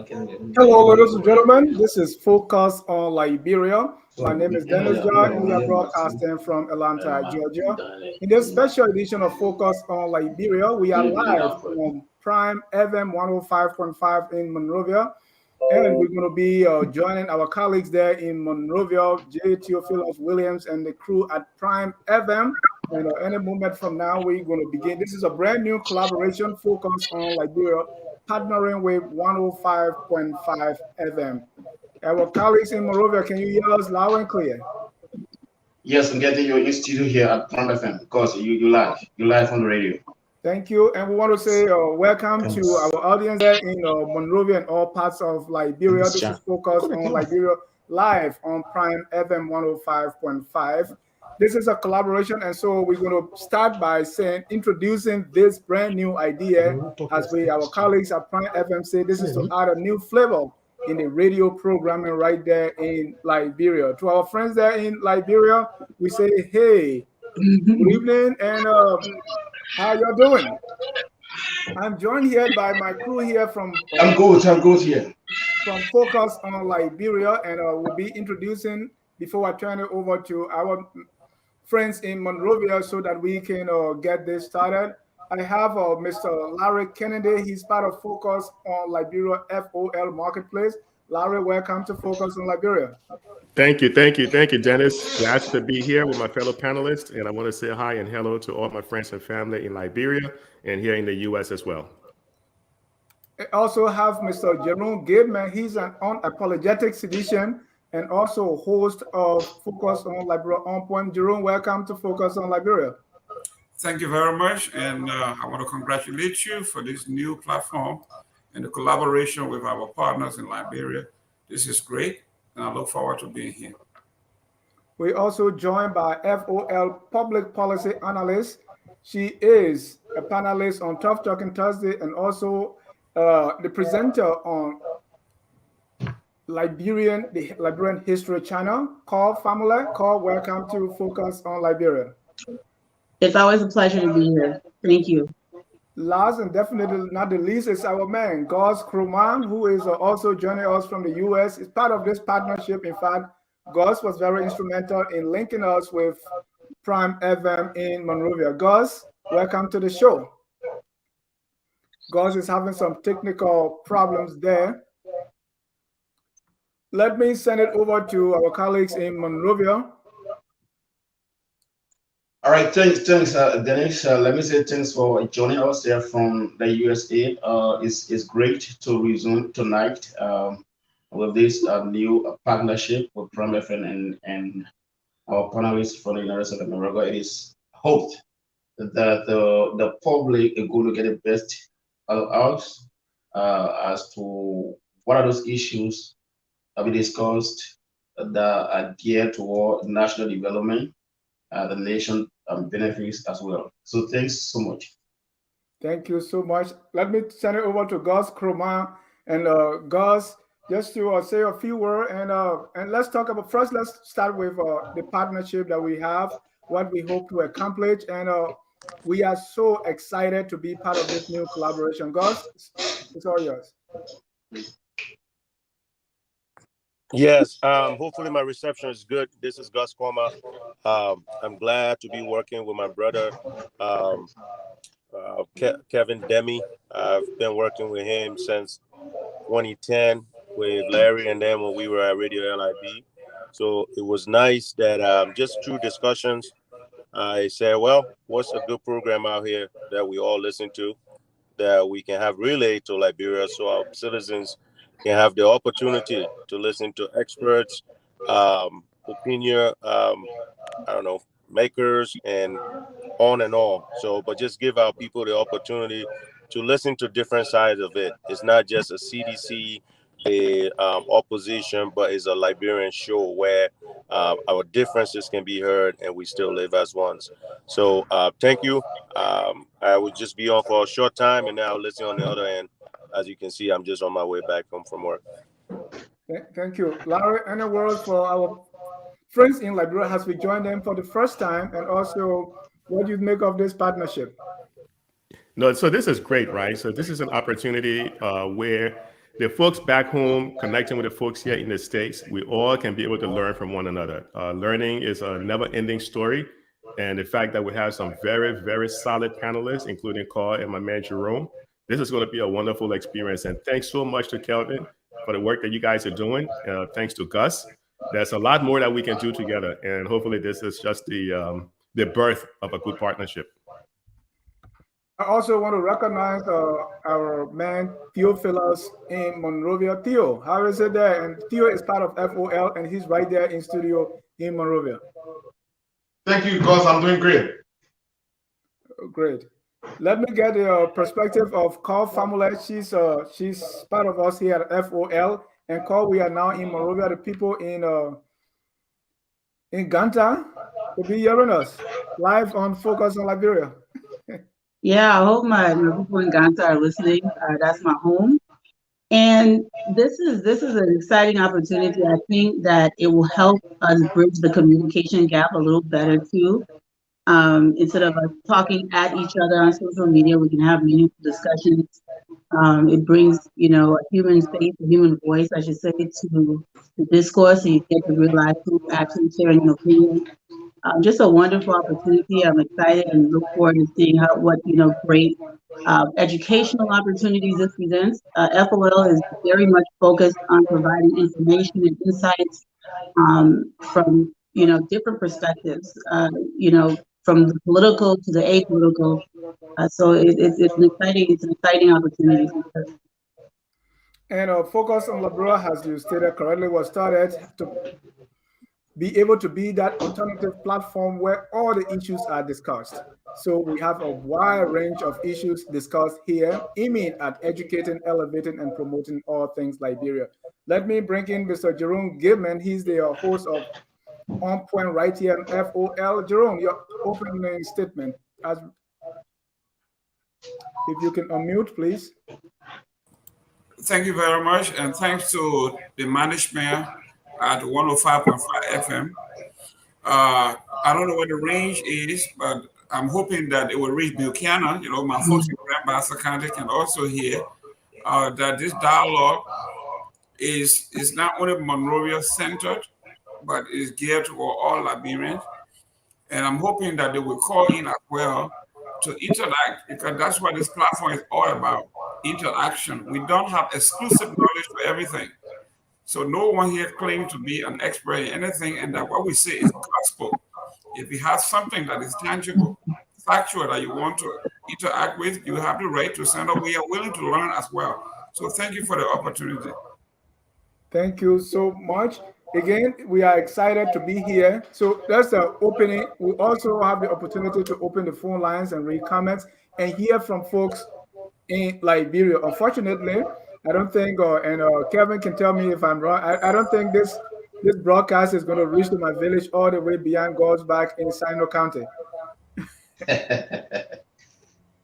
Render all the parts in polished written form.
Hello, ladies and gentlemen. This is Focus on Liberia. My name is Dennis John, and we are broadcasting from Atlanta, Georgia. In this special edition of Focus on Liberia, we are live on Prime FM 105.5 in Monrovia. And we're going to be joining our colleagues there in Monrovia, J. Theophilus Williams, and the crew at Prime FM. And any moment from now, we're going to begin. This is a brand new collaboration focused on Liberia, partnering with 105.5 FM. Our colleagues in Monrovia, can you hear us loud and clear? Yes, I'm getting you in studio here at Prime FM because you live on the radio. Thank you. And we want to say welcome to our audience there in Monrovia and all parts of Liberia. This is focused on Liberia live on Prime FM 105.5. This is a collaboration, and so we're going to start by introducing this brand new idea. As our colleagues at Prime FM say, this is to add a new flavor in the radio programming right there in Liberia. To our friends there in Liberia, we say, hey, good evening, and how y'all doing? I'm joined here by my crew here from... I'm good here. From Focus on Liberia, and we'll be introducing, before I turn it over to our friends in Monrovia so that we can get this started. I have Mr. Larry Kennedy. He's part of Focus on Liberia FOL Marketplace. Larry, welcome to Focus on Liberia. Thank you, Dennis. Glad to be here with my fellow panelists, and I want to say hi and hello to all my friends and family in Liberia and here in the U.S. as well. I also have Mr. Jerome Gateman. He's an unapologetic citizen and also host of Focus on Liberia On Point. Jerome, welcome to Focus on Liberia. Thank you very much, and I want to congratulate you for this new platform and the collaboration with our partners in Liberia. This is great, and I look forward to being here. We're also joined by FOL Public Policy Analyst. She is a panelist on Tough Talking Thursday and also the presenter on the Liberian History Channel. Call family. Call, welcome to Focus on Liberia. It's always a pleasure to be here. Thank you. Last and definitely not the least is our man, Gus Kruman, who is also joining us from the U.S. It's part of this partnership. In fact, Gus was very instrumental in linking us with Prime FM in Monrovia. Gus, welcome to the show. Gus is having some technical problems there. Let me send it over to our colleagues in Monrovia. All right, thanks, Dennis. Let me say thanks for joining us there from the USA. It's great to resume tonight with this new partnership with Prime FM and our panelists from the United States of America. It is hoped that the public are going to get the best out of us as to what are those issues that we discussed that are geared toward national development, the nation benefits as well. So thanks so much. Thank you so much. Let me send it over to Gus Kroma. And Gus, just to say a few words, and let's talk about, first, let's start with the partnership that we have, what we hope to accomplish. And we are so excited to be part of this new collaboration. Gus, it's all yours. Yes, hopefully my reception is good. This is Gus Kwama. I'm glad to be working with my brother, Kevin Demi. I've been working with him since 2010 with Larry and then when we were at Radio LIB. So it was nice that just through discussions, I said, well, what's a good program out here that we all listen to, that we can have relay to Liberia so our citizens can have the opportunity to listen to experts, opinion, makers, and on and on. So, but just give our people the opportunity to listen to different sides of it. It's not just a CDC, opposition, but it's a Liberian show where our differences can be heard and we still live as one. So, thank you. I will just be on for a short time and then I'll listen on the other end. As you can see, I'm just on my way back home from work. Thank you. Larry, any words for our friends in Liberia as we join them for the first time, and also what do you make of this partnership? No, so this is great, right? So this is an opportunity where the folks back home connecting with the folks here in the States, we all can be able to learn from one another. Learning is a never-ending story. And the fact that we have some very, very solid panelists, including Carl and my man Jerome, this is going to be a wonderful experience. And thanks so much to Kelvin for the work that you guys are doing. Thanks to Gus. There's a lot more that we can do together. And hopefully this is just the birth of a good partnership. I also want to recognize our man Theophilus in Monrovia. Theo, how is it there? And Theo is part of FOL, and he's right there in studio in Monrovia. Thank you, Gus. I'm doing great. Great. Let me get the perspective of Carl Famula. She's part of us here at FOL, and Carl, we are now in Monrovia. The people in Ganta will be hearing us live on Focus on Liberia. Yeah, I hope my people in Ganta are listening. That's my home. And this is an exciting opportunity. I think that it will help us bridge the communication gap a little better too. Instead of us talking at each other on social media, we can have meaningful discussions. It brings, a human face, a human voice, I should say, to the discourse, and you get to realize who's actually sharing an opinion. Just a wonderful opportunity. I'm excited and look forward to seeing what great educational opportunities this presents. FOL is very much focused on providing information and insights from different perspectives. From the political to the apolitical. So it's an exciting opportunity. And Focus on Liberia, as you stated correctly, was started to be able to be that alternative platform where all the issues are discussed. So we have a wide range of issues discussed here, aiming at educating, elevating, and promoting all things Liberia. Let me bring in Mr. Jerome Gilman. He's the host of On Point right here on FOL. Jerome, your opening statement. If you can unmute, please. Thank you very much, and thanks to the management at 105.5 FM. I don't know what the range is, but I'm hoping that it will reach Buchanan. My folks in Grand Bassa County can also hear that this dialogue is not only Monrovia centered, but is geared toward all Liberians. And I'm hoping that they will call in as well to interact, because that's what this platform is all about, interaction. We don't have exclusive knowledge for everything. So no one here claims to be an expert in anything, and that what we say is gospel. If you have something that is tangible, factual, that you want to interact with, you have the right to send up. We are willing to learn as well. So thank you for the opportunity. Thank you so much. Again, we are excited to be here. So that's the opening. We also have the opportunity to open the phone lines and read comments and hear from folks in Liberia. Unfortunately, I don't think, and Kevin can tell me if I'm wrong, I don't think this broadcast is going to reach to my village all the way beyond God's back in Sino County. I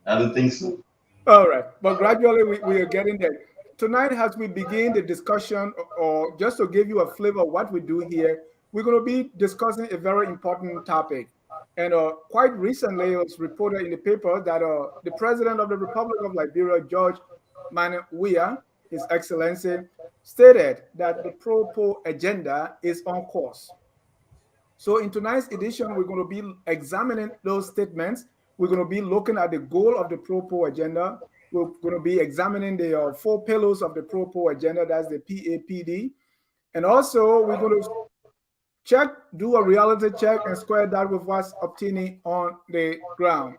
don't think so. All right, but gradually we are getting there. Tonight, as we begin the discussion, or just to give you a flavor of what we do here, we're going to be discussing a very important topic. And quite recently, it was reported in the paper that the President of the Republic of Liberia, George Weah, His Excellency, stated that the pro-POL agenda is on course. So in tonight's edition, we're going to be examining those statements. We're going to be looking at the goal of the pro-POL agenda. We're going to be examining the 4 pillars of the pro-POL agenda, that's the PAPD. And also, we're going to do a reality check and square that with what's obtaining on the ground.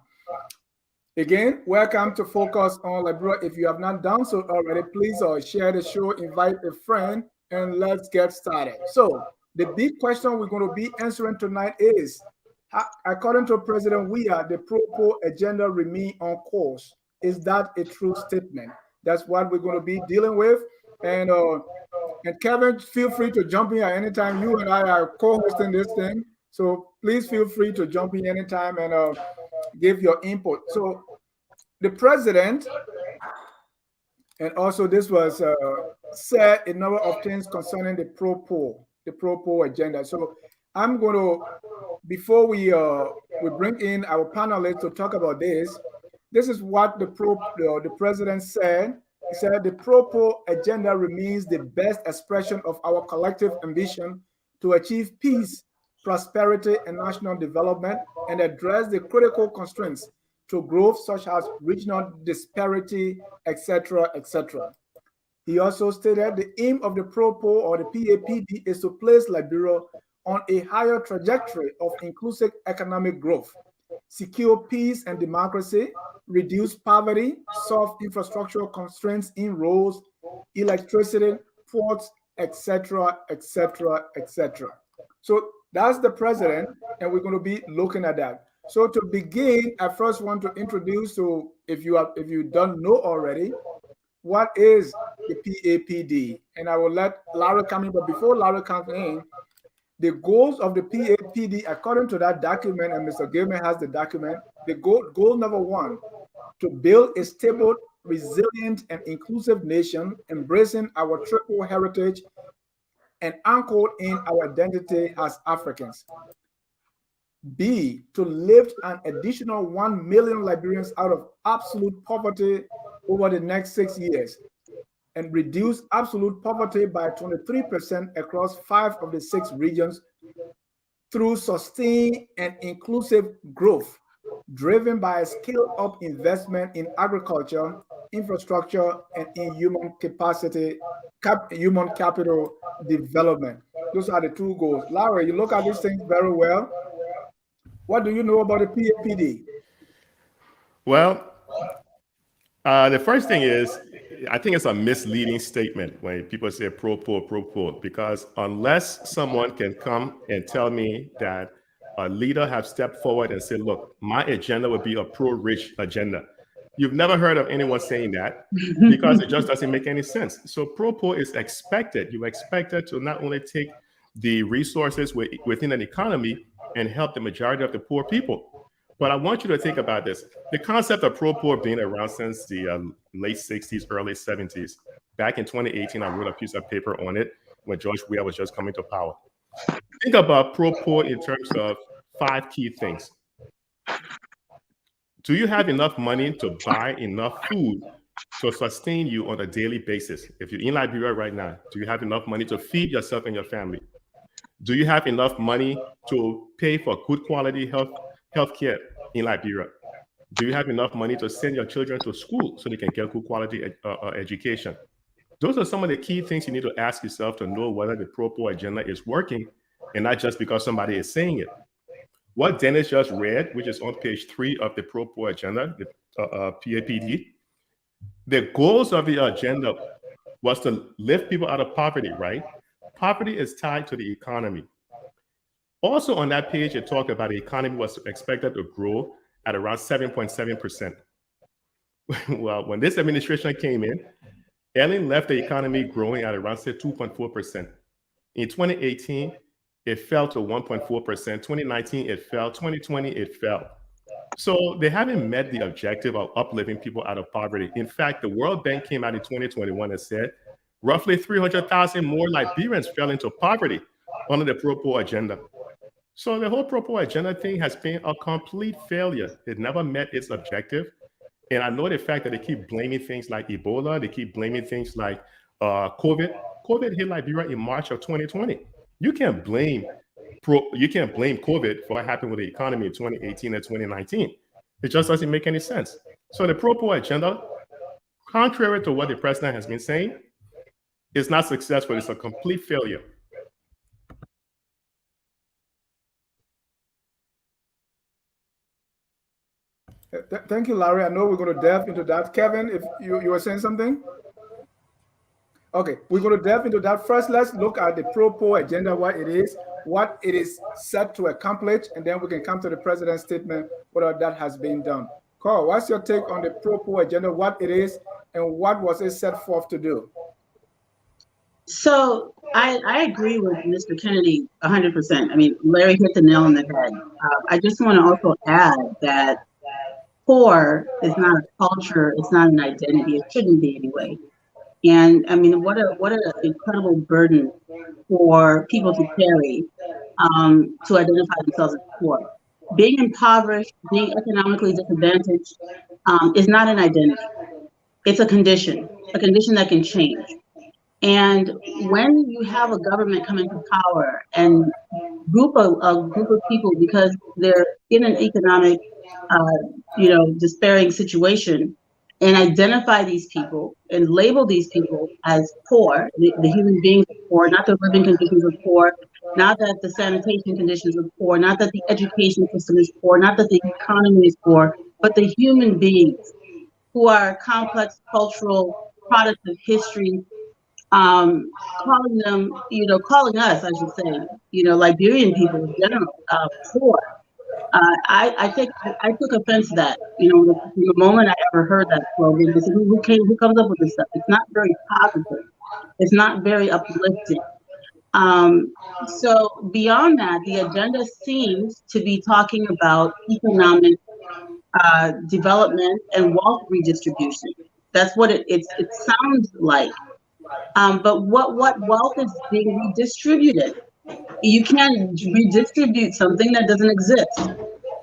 Again, welcome to Focus on Liberia. If you have not done so already, please share the show, invite a friend, and let's get started. So the big question we're going to be answering tonight is, according to President Weah, the pro-POL agenda remain on course. Is that a true statement? That's what we're going to be dealing with. And Kevin, feel free to jump in at any time. You and I are co-hosting this thing, so please feel free to jump in anytime and give your input. So the president, and also this was said a number of things concerning the pro-POL agenda. So I'm going to, before we bring in our panelists to talk about this is what the president said He said the Pro-Poor agenda remains the best expression of our collective ambition to achieve peace, prosperity, and national development and address the critical constraints to growth such as regional disparity, etc., etc. He also stated the aim of the Pro-Poor or the PAPD is to place Liberia on a higher trajectory of inclusive economic growth, secure peace and democracy, reduce poverty, solve infrastructural constraints in roads, electricity, ports, etc., etc., etc. So that's the president, and we're going to be looking at that. So to begin, I first want to introduce, so if you don't know already, what is the PAPD? And I will let Larry come in, but before Larry comes in, the goals of the PAPD, according to that document, and Mr. Gilman has the document, the goal number one, to build a stable, resilient, and inclusive nation, embracing our triple heritage and anchored in our identity as Africans. B, to lift an additional 1 million Liberians out of absolute poverty over the next 6 years and reduce absolute poverty by 23% across 5 of the 6 regions through sustained and inclusive growth driven by a scaled-up investment in agriculture, infrastructure, and in human capital development. Those are the 2 goals. Larry, you look at these things very well. What do you know about the PAPD? Well, the first thing is, I think it's a misleading statement when people say pro-poor, because unless someone can come and tell me that a leader have stepped forward and said, look, my agenda would be a pro-rich agenda. You've never heard of anyone saying that because it just doesn't make any sense. So pro-poor is expected. You're expected to not only take the resources within an economy and help the majority of the poor people. But I want you to think about this. The concept of pro-poor being around since the late 60s, early 70s. Back in 2018, I wrote a piece of paper on it when George Weah was just coming to power. Think about pro-poor in terms of 5 key things. Do you have enough money to buy enough food to sustain you on a daily basis? If you're in Liberia right now, do you have enough money to feed yourself and your family? Do you have enough money to pay for good quality health care in Liberia? Do you have enough money to send your children to school so they can get good quality education? Those are some of the key things you need to ask yourself to know whether the pro-poor agenda is working and not just because somebody is saying it. What Dennis just read, which is on page 3 of the pro-poor agenda, the PAPD, the goals of the agenda was to lift people out of poverty, right? Poverty is tied to the economy. Also on that page, it talked about the economy was expected to grow at around 7.7%. Well, when this administration came in, Ellen left the economy growing at around, say, 2.4%. In 2018, it fell to 1.4%. 2019, it fell. 2020, it fell. So they haven't met the objective of uplifting people out of poverty. In fact, the World Bank came out in 2021 and said roughly 300,000 more Liberians fell into poverty under the pro-poor agenda. So the whole pro-poor agenda thing has been a complete failure. It never met its objective. And I know the fact that they keep blaming things like Ebola, they keep blaming things like COVID. COVID hit Liberia in March of 2020. You can't blame COVID for what happened with the economy in 2018 and 2019. It just doesn't make any sense. So the pro-poor agenda, contrary to what the president has been saying, is not successful. It's a complete failure. Thank you, Larry. I know we're going to delve into that. Kevin, if you were saying something? Okay, we're going to delve into that. First, let's look at the pro-poor agenda, what it is set to accomplish, and then we can come to the president's statement, whether that has been done. Carl, what's your take on the pro-poor agenda, what it is, and what was it set forth to do? So I agree with Mr. Kennedy 100%. I mean, Larry hit the nail on the head. I just want to also add that poor is not a culture, it's not an identity, it shouldn't be anyway. And I mean, what an incredible burden for people to carry to identify themselves as poor. Being impoverished, being economically disadvantaged is not an identity. It's a condition. a condition that can change. And when you have a government come into power and a group of people, because they're in an economic, despairing situation, and identify these people and label these people as poor, the human beings are poor, not the living conditions are poor, not that the sanitation conditions are poor, not that the education system is poor, not that the economy is poor, but the human beings who are complex cultural products of history, calling them, calling us, I should say, Liberian people in general, poor. I took offense to that. From the moment I ever heard that slogan, I said, who comes up with this stuff? It's not very positive. It's not very uplifting. So beyond that, the agenda seems to be talking about economic development and wealth redistribution. That's what it sounds like. But what wealth is being redistributed? You can't redistribute something that doesn't exist.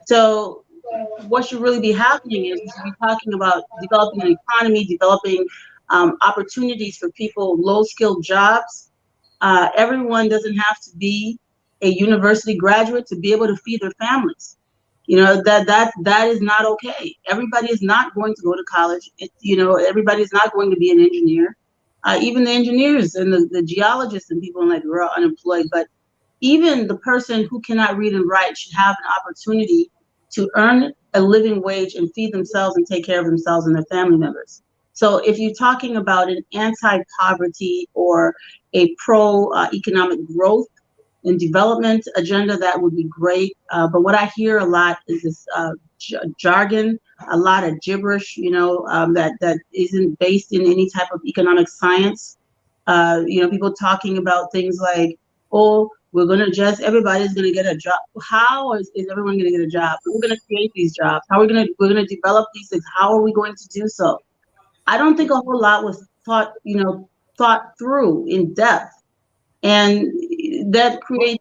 So what should really be happening is we should be talking about developing an economy, developing opportunities for people, low-skilled jobs. Everyone doesn't have to be a university graduate to be able to feed their families. That is not okay. Everybody is not going to go to college. Everybody is not going to be an engineer. Even the engineers and the geologists and people in Liberia are unemployed. But even the person who cannot read and write should have an opportunity to earn a living wage and feed themselves and take care of themselves and their family members. So if you're talking about an anti-poverty or a pro-economic growth and development agenda, that would be great. But what I hear a lot is this jargon, a lot of gibberish, that isn't based in any type of economic science. People talking about things like, oh, everybody's going to get a job. How is everyone going to get a job? We're going to create these jobs. We're going to develop these things. How are we going to do so? I don't think a whole lot was thought through in depth. And that creates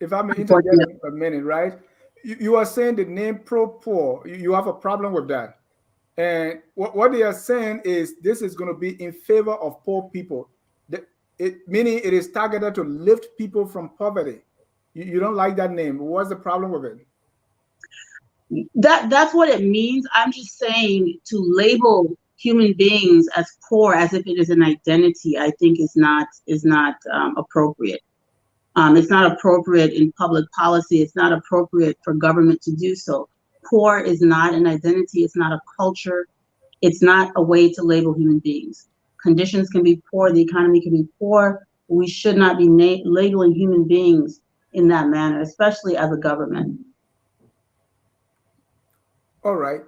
if I may interject a minute, right? You are saying the name pro-poor, you have a problem with that. And what they are saying is this is going to be in favor of poor people. Meaning it is targeted to lift people from poverty. You don't like that name. What's the problem with it? That's what it means. I'm just saying to label human beings as poor as if it is an identity, I think is not appropriate. It's not appropriate in public policy. It's not appropriate for government to do so. Poor is not an identity. It's not a culture. It's not a way to label human beings. Conditions can be poor. The economy can be poor. We should not be labeling human beings in that manner, especially as a government. All right.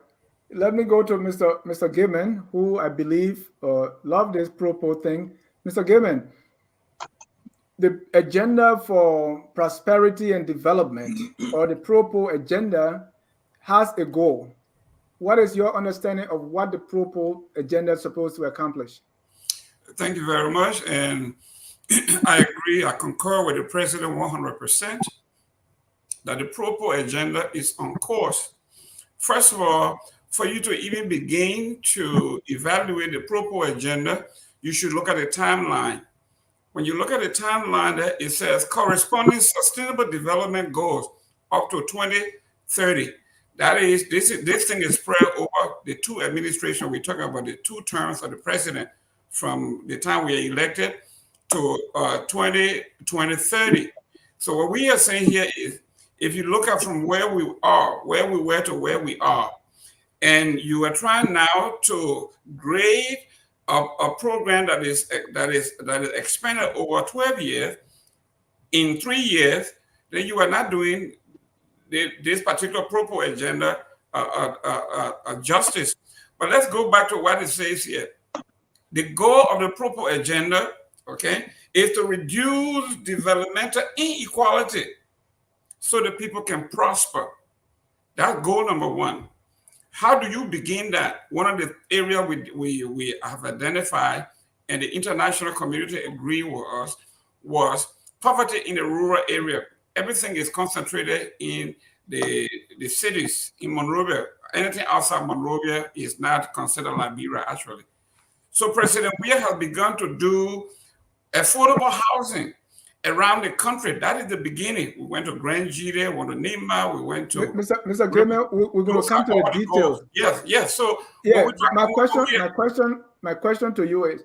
Let me go to Mr. Gibbon, who I believe love this pro-poor thing. Mr. Gibbon, the agenda for prosperity and development, or the pro-poor agenda, has a goal. What is your understanding of what the pro-poor agenda is supposed to accomplish? Thank you very much. And I agree, I concur with the president 100% that the pro-poor agenda is on course. First of all, for you to even begin to evaluate the pro-poor agenda, you should look at the timeline. When you look at the timeline, it says corresponding sustainable development goals up to 2030. That is, this thing is spread over the two administrations. We're talking about the 2 terms of the president from the time we are elected to 2030. So what we are saying here is, if you look at from where we were to where we are, and you are trying now to grade a program that is expanded over 12 years in 3 years, then you are not doing this particular pro-poor agenda justice. But let's go back to what it says here. The goal of the pro-poor agenda, okay, is to reduce developmental inequality so that people can prosper. That's goal number 1. How do you begin that? One of the areas we have identified and the international community agreed with us was poverty in the rural area. Everything is concentrated in the cities in Monrovia. anything outside Monrovia is not considered Liberia, actually. So President Weah has begun to do affordable housing around the country. That is the beginning. We went to Grand Gita, we went to Nima, we went to Mr. Gamer, we're going to come to the details. Yes. So yeah, my question to you is,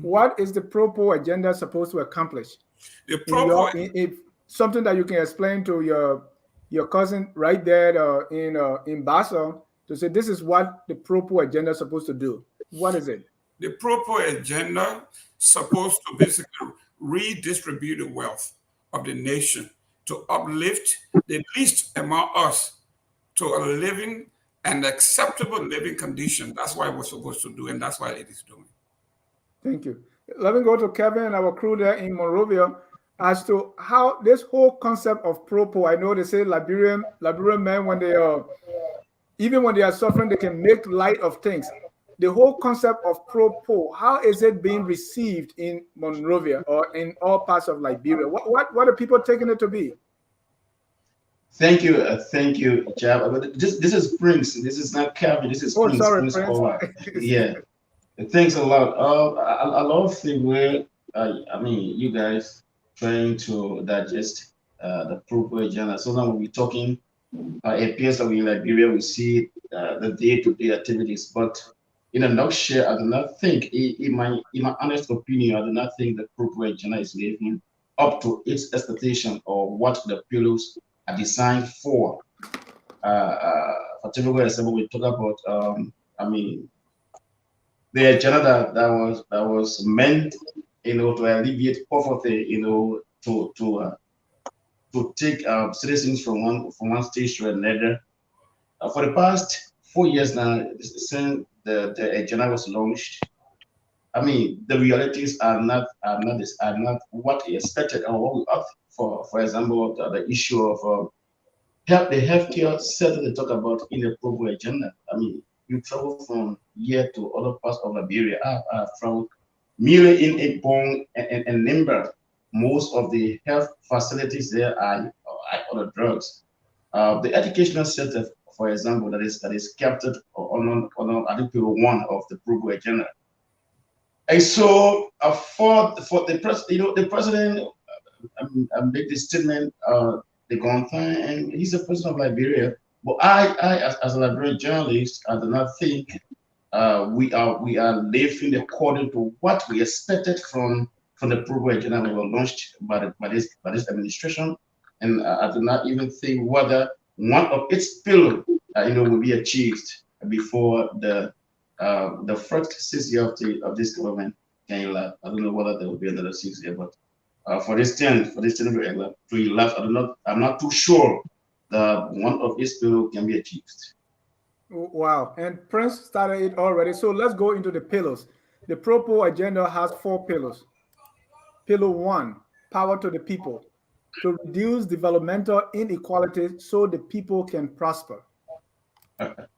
what is the Propo agenda supposed to accomplish? The Propo, if something that you can explain to your cousin right there in Basel to say this is what the Propo agenda is supposed to do. What is it? The Propo agenda supposed to basically redistribute the wealth of the nation to uplift the least among us to a living and acceptable living condition. That's what it was supposed to do, and that's what it is doing. Thank you. Let me go to Kevin and our crew there in Monrovia as to how this whole concept of Propo. I know they say Liberian men, when they are, even when they are suffering, they can make light of things. The whole concept of Propo, how is it being received in Monrovia or in all parts of Liberia? What are people taking it to be? Thank you, Jab. This is Prince. This is not Kevin. This is Prince. Sorry, Prince. Yeah. Thanks a lot. I love the way you guys trying to digest the Propo agenda. So now when we're talking, it appears that we in Liberia we see the day-to-day activities, but in a nutshell, I do not think, in my honest opinion, I do not think the Propo agenda is living up to its expectation or what the pillars are designed for. For typical example, we talk about, the agenda that was meant, to alleviate poverty, to take citizens from one stage to another. For the past 4 years now, since the agenda was launched, the realities are not what we expected or what we opt for. For example, the issue of the healthcare sector they talk about in the Propo agenda. You travel from here to other parts of Liberia. I've traveled merely in Ebong and Nimba. Most of the health facilities there are other drugs. The educational sector, for example, that is captured on Article 1 of the Propo agenda. And so for the president, the president made this statement, the Gonta, and he's the president of Liberia. But I as a Liberian journalist, I do not think we are living according to what we expected from the Propo agenda that was launched by this administration, and I do not even think whether one of its pillars will be achieved before the first 6 years of this government can elapse. I don't know whether there will be another 6 years, but for this 10 to elapse, I'm not too sure that one of its pillars can be achieved. Wow, and Prince started it already. So let's go into the pillars. The Propo agenda has 4 pillars. Pillar 1, power to the people, to reduce developmental inequality so the people can prosper.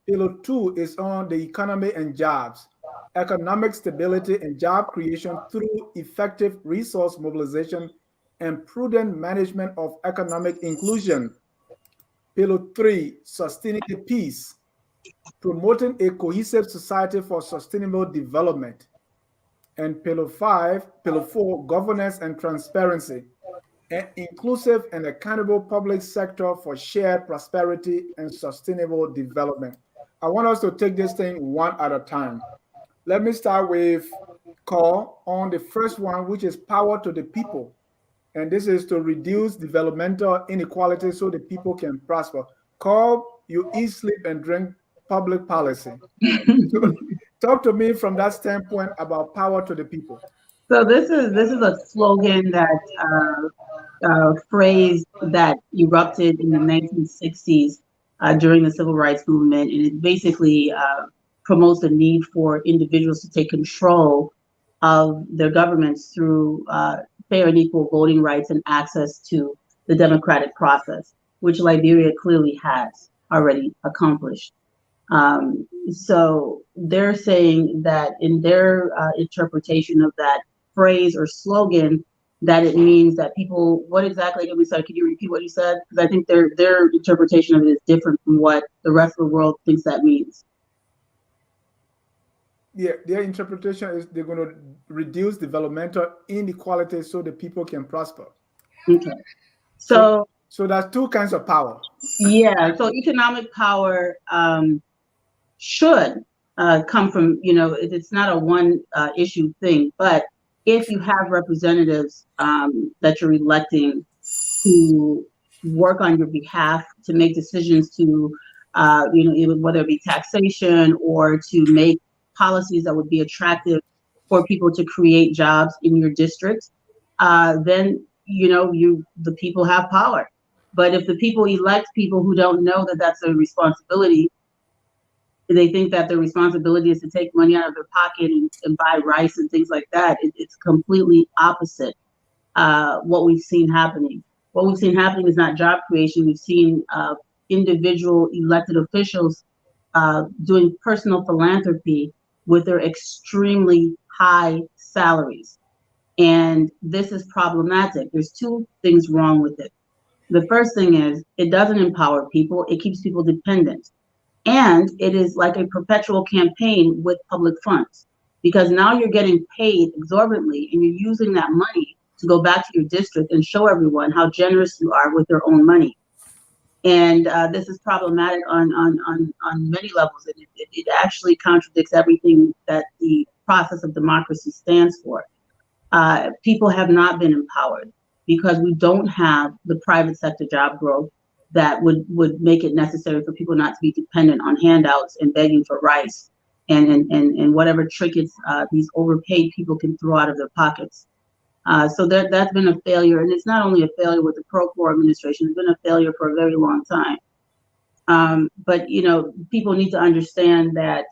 Pillar 2 is on the economy and jobs, economic stability and job creation through effective resource mobilization and prudent management of economic inclusion. Pillar 3, sustaining the peace, promoting a cohesive society for sustainable development. And Pillar 4, governance and transparency, an inclusive and accountable public sector for shared prosperity and sustainable development. I want us to take this thing one at a time. Let me start with Call on the first one, which is power to the people. And this is to reduce developmental inequality so the people can prosper. Call, you eat, sleep, and drink public policy. So, talk to me from that standpoint about power to the people. So this is a slogan that phrase that erupted in the 1960s during the civil rights movement, and it basically promotes the need for individuals to take control of their governments through fair and equal voting rights and access to the democratic process, which Liberia clearly has already accomplished. So they're saying that in their interpretation of that phrase or slogan, that it means that people, what exactly did we say? Can you repeat what you said? Because I think their interpretation of it is different from what the rest of the world thinks that means. Yeah, their interpretation is they're going to reduce developmental inequality so the people can prosper. Okay. So there's two kinds of power. Yeah, so economic power should come from, it's not a one issue thing, but if you have representatives that you're electing to work on your behalf, to make decisions to, even whether it be taxation or to make policies that would be attractive for people to create jobs in your district, then, the people have power. But if the people elect people who don't know that that's their responsibility, they think that their responsibility is to take money out of their pocket and buy rice and things like that. It's completely opposite what we've seen happening. What we've seen happening is not job creation. We've seen individual elected officials doing personal philanthropy with their extremely high salaries. And this is problematic. There's two things wrong with it. The first thing is it doesn't empower people. It keeps people dependent. And it is like a perpetual campaign with public funds, because now you're getting paid exorbitantly and you're using that money to go back to your district and show everyone how generous you are with their own money. And this is problematic on many levels. And it actually contradicts everything that the process of democracy stands for. People have not been empowered because we don't have the private sector job growth that would make it necessary for people not to be dependent on handouts and begging for rice and whatever trinkets these overpaid people can throw out of their pockets. So that's been a failure, and it's not only a failure with the Pro-Poor administration, it's been a failure for a very long time. But people need to understand that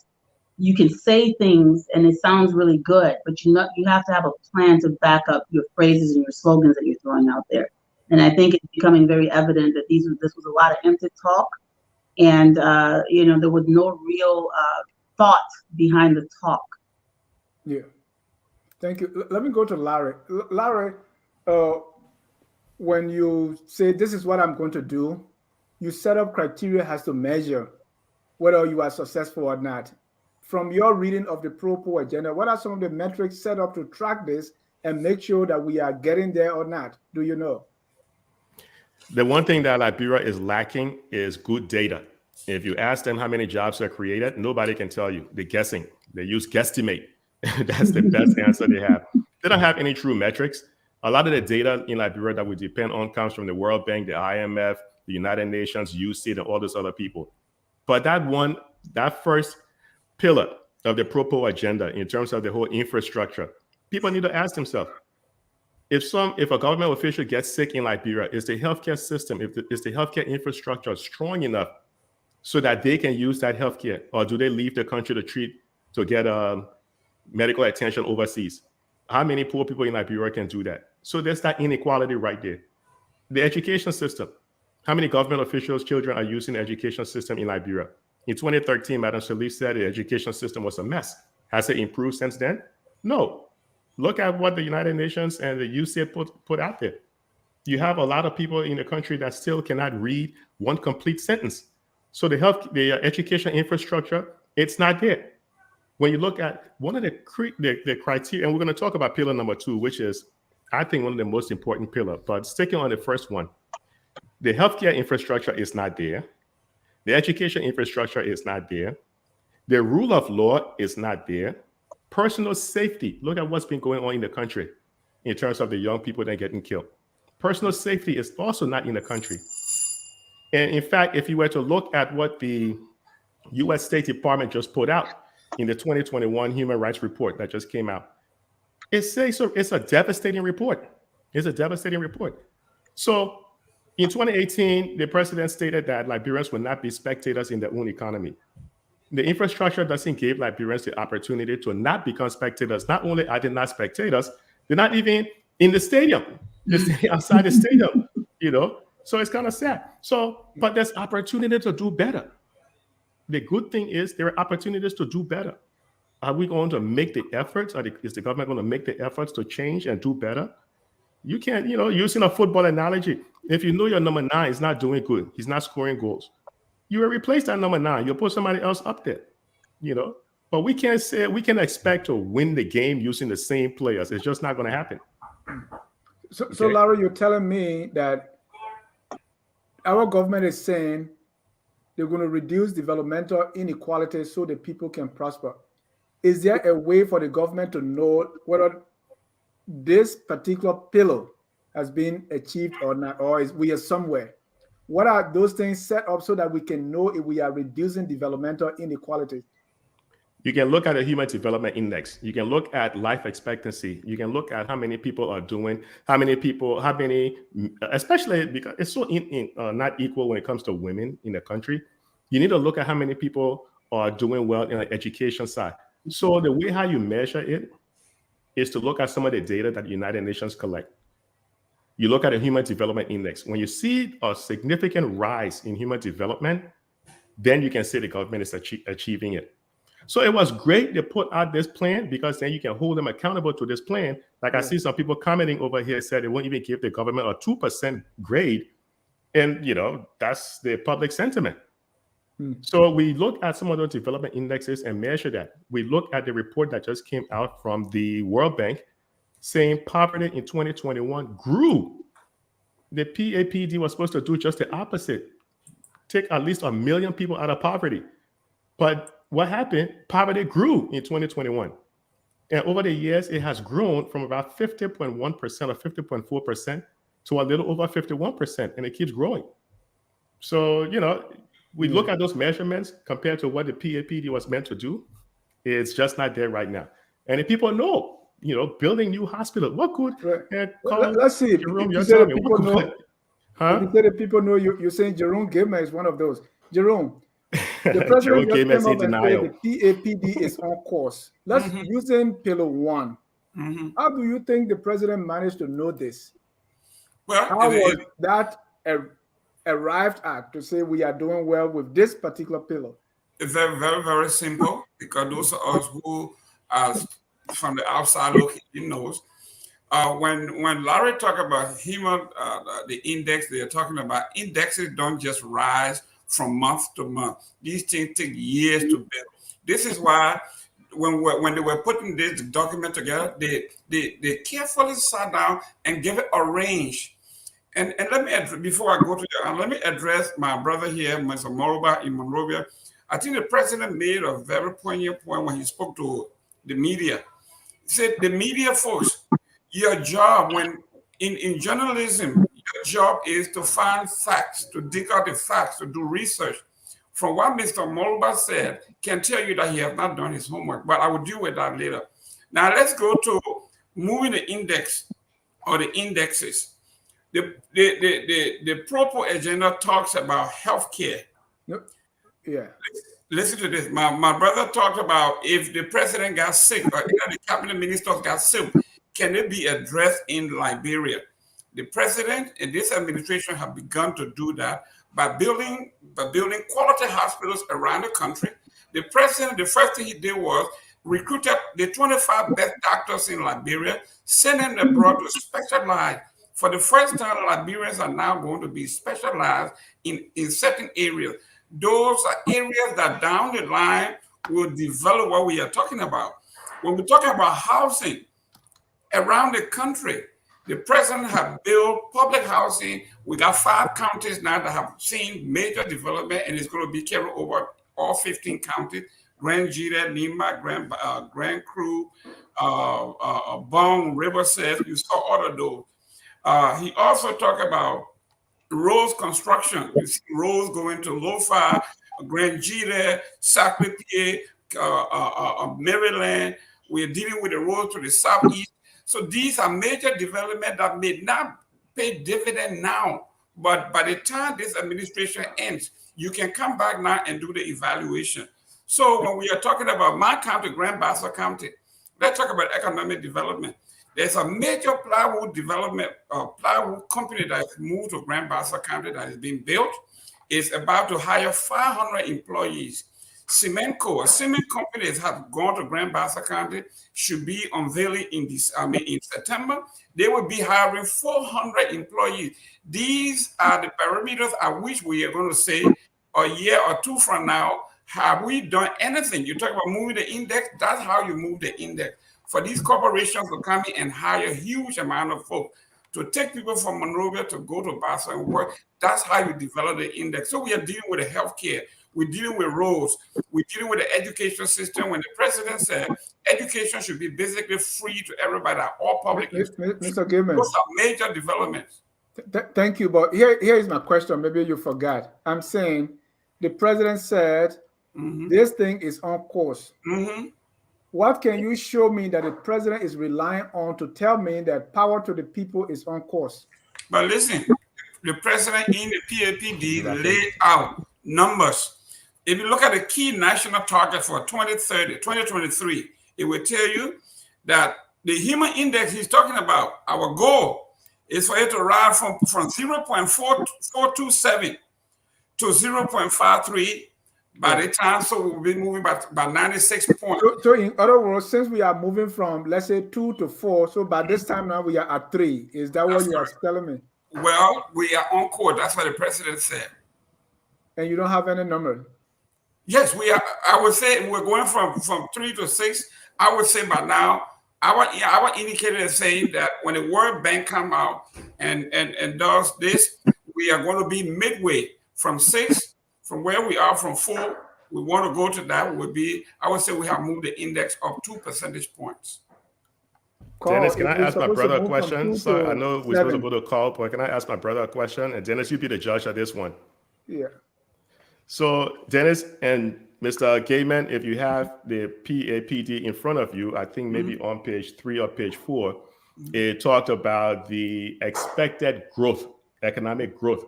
you can say things and it sounds really good, but you have to have a plan to back up your phrases and your slogans that you're throwing out there. And I think it's becoming very evident that this was a lot of empty talk, and there was no real thought behind the talk. Yeah, thank you. Let me go to Larry. Larry, when you say this is what I'm going to do, you set up criteria has to measure whether you are successful or not. From your reading of the Pro-Poor agenda, what are some of the metrics set up to track this and make sure that we are getting there or not? Do you know? The one thing that Liberia is lacking is good data. If you ask them how many jobs are created, nobody can tell you. They're guessing. They use guesstimate. That's the best answer they have. They don't have any true metrics. A lot of the data in Liberia that we depend on comes from the World Bank, the IMF, the United Nations, UCID, and all those other people. But that first pillar of the Pro-Poor agenda in terms of the whole infrastructure, people need to ask themselves, if a government official gets sick in Liberia, is the healthcare system, is the healthcare infrastructure strong enough so that they can use that healthcare, or do they leave the country to get medical attention overseas? How many poor people in Liberia can do that? So there's that inequality right there. The education system. How many government officials' children are using the education system in Liberia? In 2013, Madam Shalif said the education system was a mess. Has it improved since then? No. Look at what the United Nations and the UCID put out there. You have a lot of people in the country that still cannot read one complete sentence. So the education infrastructure, it's not there. When you look at one of the criteria, and we're going to talk about pillar number 2, which is, I think, one of the most important pillars, but sticking on the first one, the healthcare infrastructure is not there. The education infrastructure is not there. The rule of law is not there. Personal safety, look at what's been going on in the country in terms of the young people that are getting killed. Personal safety is also not in the country. And in fact, if you were to look at what the U.S. State Department just put out in the 2021 Human Rights Report that just came out, it says it's a devastating report. It's a devastating report. So in 2018, the president stated that Liberians will not be spectators in their own economy. The infrastructure doesn't give Liberians the opportunity to not become spectators. Not only are they not spectators, they're not even in the stadium. They're staying outside the stadium, So it's kind of sad. But there's opportunity to do better. The good thing is there are opportunities to do better. Are we going to make the efforts? Is the government going to make the efforts to change and do better? You can't, using a football analogy, if you know your number 9 is not doing good, he's not scoring goals, you will replace that number 9. You'll put somebody else up there, But we can't say we can expect to win the game using the same players. It's just not going to happen. So Larry, you're telling me that our government is saying they're going to reduce developmental inequality so that people can prosper. Is there a way for the government to know whether this particular pillar has been achieved or not, or is we are somewhere? What are those things set up so that we can know if we are reducing developmental inequality? You can look at the Human Development Index. You can look at life expectancy. You can look at how many people are doing, especially because it's so not equal when it comes to women in the country. You need to look at how many people are doing well in the education side. So the way how you measure it is to look at some of the data that the United Nations collect. You look at the Human Development Index. When you see a significant rise in human development, then you can say the government is achieving it. So it was great to put out this plan because then you can hold them accountable to this plan. Like I see some people commenting over here said they won't even give the government a 2% grade. And, that's the public sentiment. So we look at some of those development indexes and measure that. We look at the report that just came out from the World Bank saying poverty in 2021 grew. The PAPD was supposed to do just the opposite, take at least 1 million people out of poverty. But what happened? Poverty grew in 2021. And over the years, it has grown from about 50.1% or 50.4% to a little over 51%, and it keeps growing. So, we look at those measurements compared to what the PAPD was meant to do. It's just not there right now. And if people know, building new hospitals, what good? Let's see. Jerome, you say that people know. Huh? You say that people know you're saying Jerome Gamer is one of those. Jerome, the president Jerome just Gamer is came in up and denial. said the PAPD is on course. Let's using pillar 1. How do you think the president managed to know this? Well, how was that arrived at to say we are doing well with this particular pillar? It's very, very, very simple because those of us who are from the outside looking knows. When Larry talk about human, the index, they're talking about indexes don't just rise from month to month. These things take years to build. This is why when they were putting this document together, they carefully sat down and gave it a range. And let me, before I go to that, let me address my brother here, Mr. Moroba in Monrovia. I think the president made a very poignant point when he spoke to the media. He said, the media folks, your job in journalism, your job is to find facts, to dig out the facts, to do research. From what Mr. Moroba said, can tell you that he has not done his homework, but I will deal with that later. Now let's go to moving the index or the indexes. The proper agenda talks about healthcare. Yep. Yeah. Listen to this. My brother talked about if the president got sick or the cabinet ministers got sick, can it be addressed in Liberia? The president and this administration have begun to do that by building quality hospitals around the country. The president, the first thing he did was recruited the 25 best doctors in Liberia, send them abroad to specialize. For the first time, Liberians are now going to be specialized in certain areas. Those are areas that down the line will develop what we are talking about. When we're talking about housing around the country, the president has built public housing. We got 5 counties now that have seen major development, and it's going to be carried over all 15 counties: Grand Jita, Nima, Grand Cru, Bong, Riverside. You saw all of those. He also talked about roads construction. You see roads going to Lofa, Grand Jita, Sacré-Pied, Maryland. We're dealing with the road to the southeast. So these are major developments that may not pay dividend now, but by the time this administration ends, you can come back now and do the evaluation. So when we are talking about my county, Grand Bassa County, let's talk about economic development. There's a major plywood development, plywood company that has moved to Grand Bassa County that is being built. It's about to hire 500 employees. cement companies have gone to Grand Bassa County, should be unveiling in September. They will be hiring 400 employees. These are the parameters at which we are going to say a year or two from now, have we done anything? You talk about moving the index, that's how you move the index. For these corporations to come in and hire a huge amount of folks, to take people from Monrovia to go to Bassa and work, that's how you develop the index. So we are dealing with the healthcare, we're dealing with roads, we're dealing with the education system. When the president said education should be basically free to everybody, all public. Mr. Gilman, those are major developments. Thank you, but here is my question. Maybe you forgot. I'm saying the president said this thing is on course. What can you show me that the president is relying on to tell me that power to the people is on course? But listen, the president in the PAPD laid out numbers. If you look at the key national target for 2030, 2023, it will tell you that the human index he's talking about, our goal is for it to rise from 0.427 to 0.53 by the time, so we'll be moving by 96 points. So in other words, since we are moving from, let's say, 2 to 4, so by this time now we are at 3. Is that what you are telling me? Well, we are on course. That's what the president said. And you don't have any number? Yes, we are. I would say we're going from 3 to 6. I would say by now, our indicator is saying that when the World Bank come out and does this, we are going to be midway from 6. From where we are, from 4, we want to go to that would be, I would say we have moved the index up 2 percentage points. Dennis, can I ask my brother a question? So I know we're supposed to go to call, but can I ask my brother a question? And Dennis, you be the judge of this one. Yeah. So Dennis and Mr. Gaiman, if you have the PAPD in front of you, I think maybe on page 3 or page 4, it talked about the expected growth, economic growth.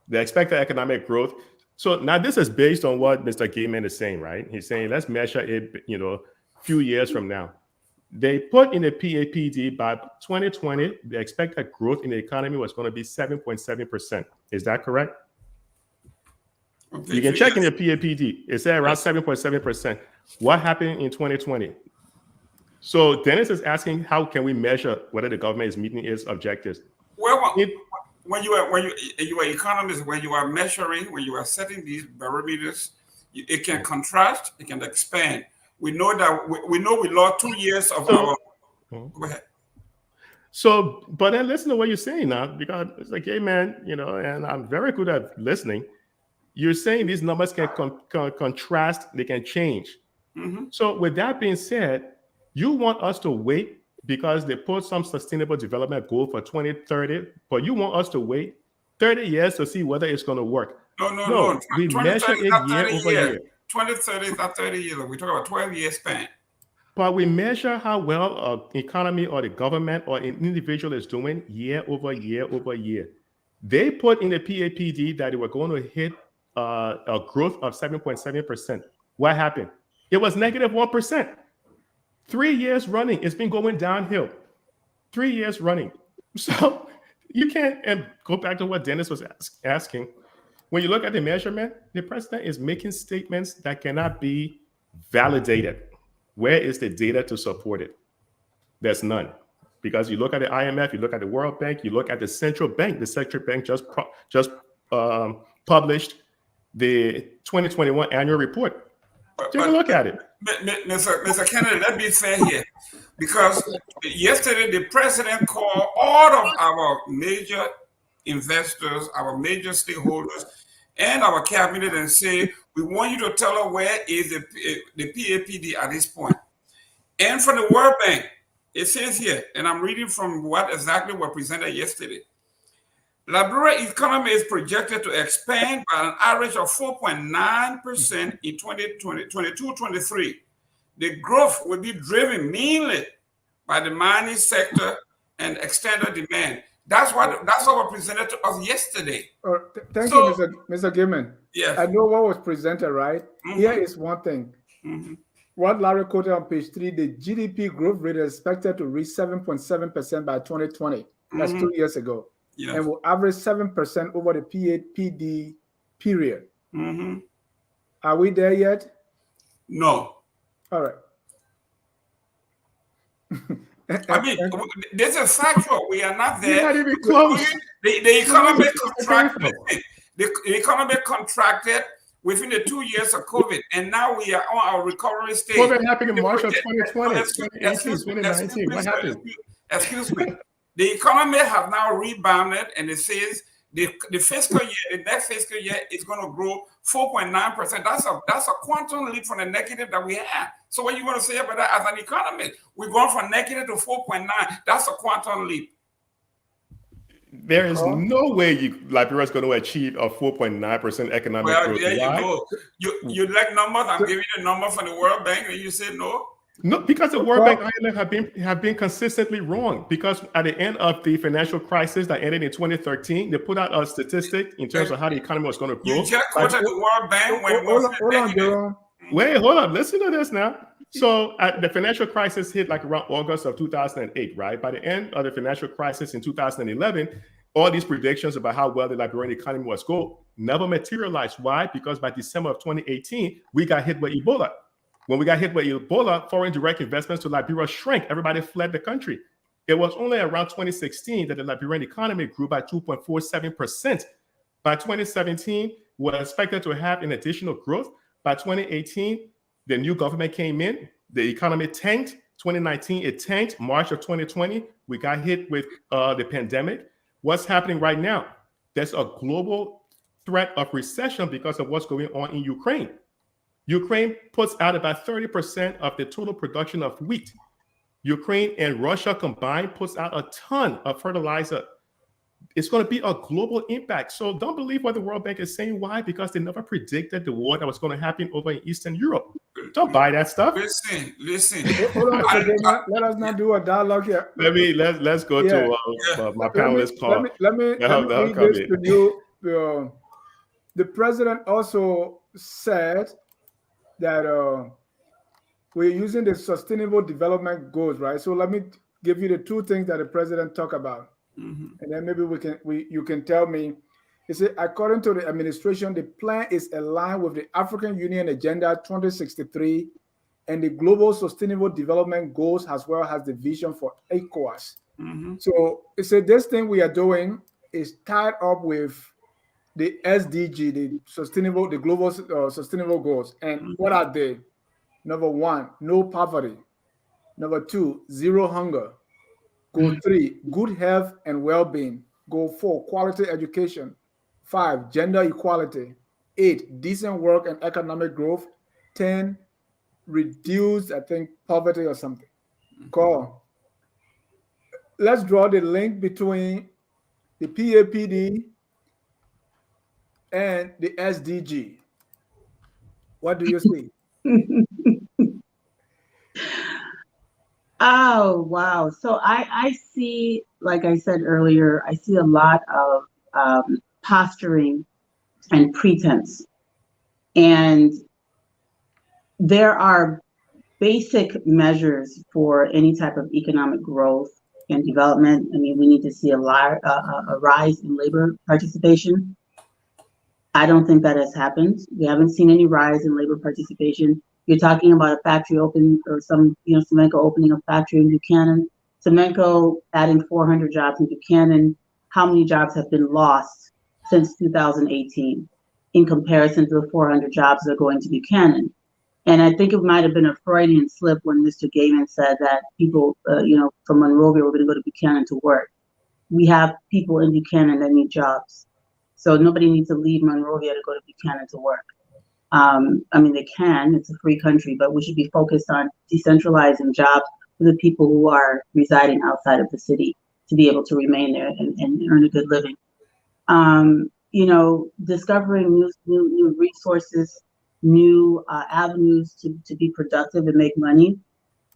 The expected economic growth. So now this is based on what Mr. Gaiman is saying, right? He's saying, let's measure it, a few years from now. They put in the PAPD by 2020, the expected growth in the economy was going to be 7.7%. Is that correct? Okay, you can check in your PAPD. It said around 7.7%. What happened in 2020? So Dennis is asking, how can we measure whether the government is meeting its objectives? Well, when you are economists, when you are measuring, when you are setting these barometers, it can contrast, it can expand. We know that we lost 2 years of our. Go ahead. So, but then listen to what you're saying now, because it's like, hey man, and I'm very good at listening. You're saying these numbers can contrast, they can change. So with that being said, you want us to wait because they put some sustainable development goal for 2030, but you want us to wait 30 years to see whether it's going to work. No. We measure it year over year. 2030 is not 30 years. We talk about 12-year span. But we measure how well an economy or the government or an individual is doing year over year over year. They put in the PAPD that they were going to hit a growth of 7.7%. What happened? It was negative 1%. 3 years running, it's been going downhill. 3 years running. So you can't, and go back to what Dennis was asking. When you look at the measurement, the president is making statements that cannot be validated. Where is the data to support it? There's none. Because you look at the IMF, you look at the World Bank, you look at the central bank. The central bank just published the 2021 annual report. Take a look at it. Mr. Kennedy, let's be fair here. Because yesterday, the president called all of our major investors, our major stakeholders, and our cabinet and say, we want you to tell us where is the PAPD at this point. And from the World Bank, it says here, and I'm reading from what exactly was presented yesterday. Liberia economy is projected to expand by an average of 4.9% in 2022-23. The growth will be driven mainly by the mining sector and external demand. That's what was presented to us yesterday. Thank you, Mr. Gilman. Yes. I know what was presented, right? Here is one thing. What Larry quoted on page 3, the GDP growth rate is expected to reach 7.7% by 2020. That's 2 years ago. Yes. And will average 7% over the PAPD period. Are we there yet? No. All right. I mean, this is factual. We are not there. We're not even close. The economy contracted. The economy contracted within the 2 years of COVID, and now we are on our recovery stage. COVID happened in March of 2020, 2018, 2019. What happened? Excuse me. The economy has now rebounded, and it says the fiscal year, the next fiscal year is going to grow 4.9%. That's a quantum leap from the negative that we had. So what are you going to say about that as an economist? We're going from negative to 4.9. That's a quantum leap. There is no way Liberia is going to achieve a 4.9% economic growth. There you go. You like numbers? I'm giving you a number from the World Bank, and you say no. No, because the World Bank have been consistently wrong. Because at the end of the financial crisis that ended in 2013, they put out a statistic in terms of how the economy was going to grow. You just quoted the World Bank when it was Wait, hold on. Listen to this now. So the financial crisis hit like around August of 2008, right? By the end of the financial crisis in 2011, all these predictions about how well the Liberian economy was going never materialized. Why? Because by December of 2018, we got hit with Ebola. When we got hit with Ebola, foreign direct investments to Liberia shrank. Everybody fled the country. It was only around 2016 that the Liberian economy grew by 2.47%. By 2017, we were expected to have an additional growth. By 2018, the new government came in. The economy tanked. 2019, it tanked. March of 2020, we got hit with the pandemic. What's happening right now? There's a global threat of recession because of what's going on in Ukraine. Ukraine puts out about 30% of the total production of wheat. Ukraine and Russia combined puts out a ton of fertilizer. It's going to be a global impact. So don't believe what the World Bank is saying. Why? Because they never predicted the war that was going to happen over in Eastern Europe. Don't buy that stuff. Listen. Hold on, let us not do a dialogue here. Let's go to my panelist, Paul. Let me read this to you. The president also said that we're using the Sustainable Development Goals, right? So let me give you the two things that the president talked about. And then maybe you can tell me. He said, according to the administration, the plan is aligned with the African Union Agenda 2063 and the Global Sustainable Development Goals, as well as the vision for ECOWAS. So he said this thing we are doing is tied up with the SDG, the Global Sustainable Goals. And what are they? Number 1, no poverty. Number 2, zero hunger. Goal 3, good health and well-being. Goal 4, quality education. 5, gender equality. 8, decent work and economic growth. 10, reduce, poverty or something. Cool. Let's draw the link between the PAPD and the SDG. What do you see? Oh, wow. So I see, like I said earlier, I see a lot of posturing and pretense. And there are basic measures for any type of economic growth and development. I mean, we need to see a rise in labor participation. I don't think that has happened. We haven't seen any rise in labor participation. You're talking about a factory opening or Semenco opening a factory in Buchanan. Semenco adding 400 jobs in Buchanan. How many jobs have been lost since 2018 in comparison to the 400 jobs that are going to Buchanan? And I think it might have been a Freudian slip when Mr. Gaiman said that people, from Monrovia were going to go to Buchanan to work. We have people in Buchanan that need jobs. So nobody needs to leave Monrovia to go to Buchanan to work. I mean, they can, it's a free country, but we should be focused on decentralizing jobs for the people who are residing outside of the city to be able to remain there and earn a good living. Discovering new resources, new avenues to be productive and make money,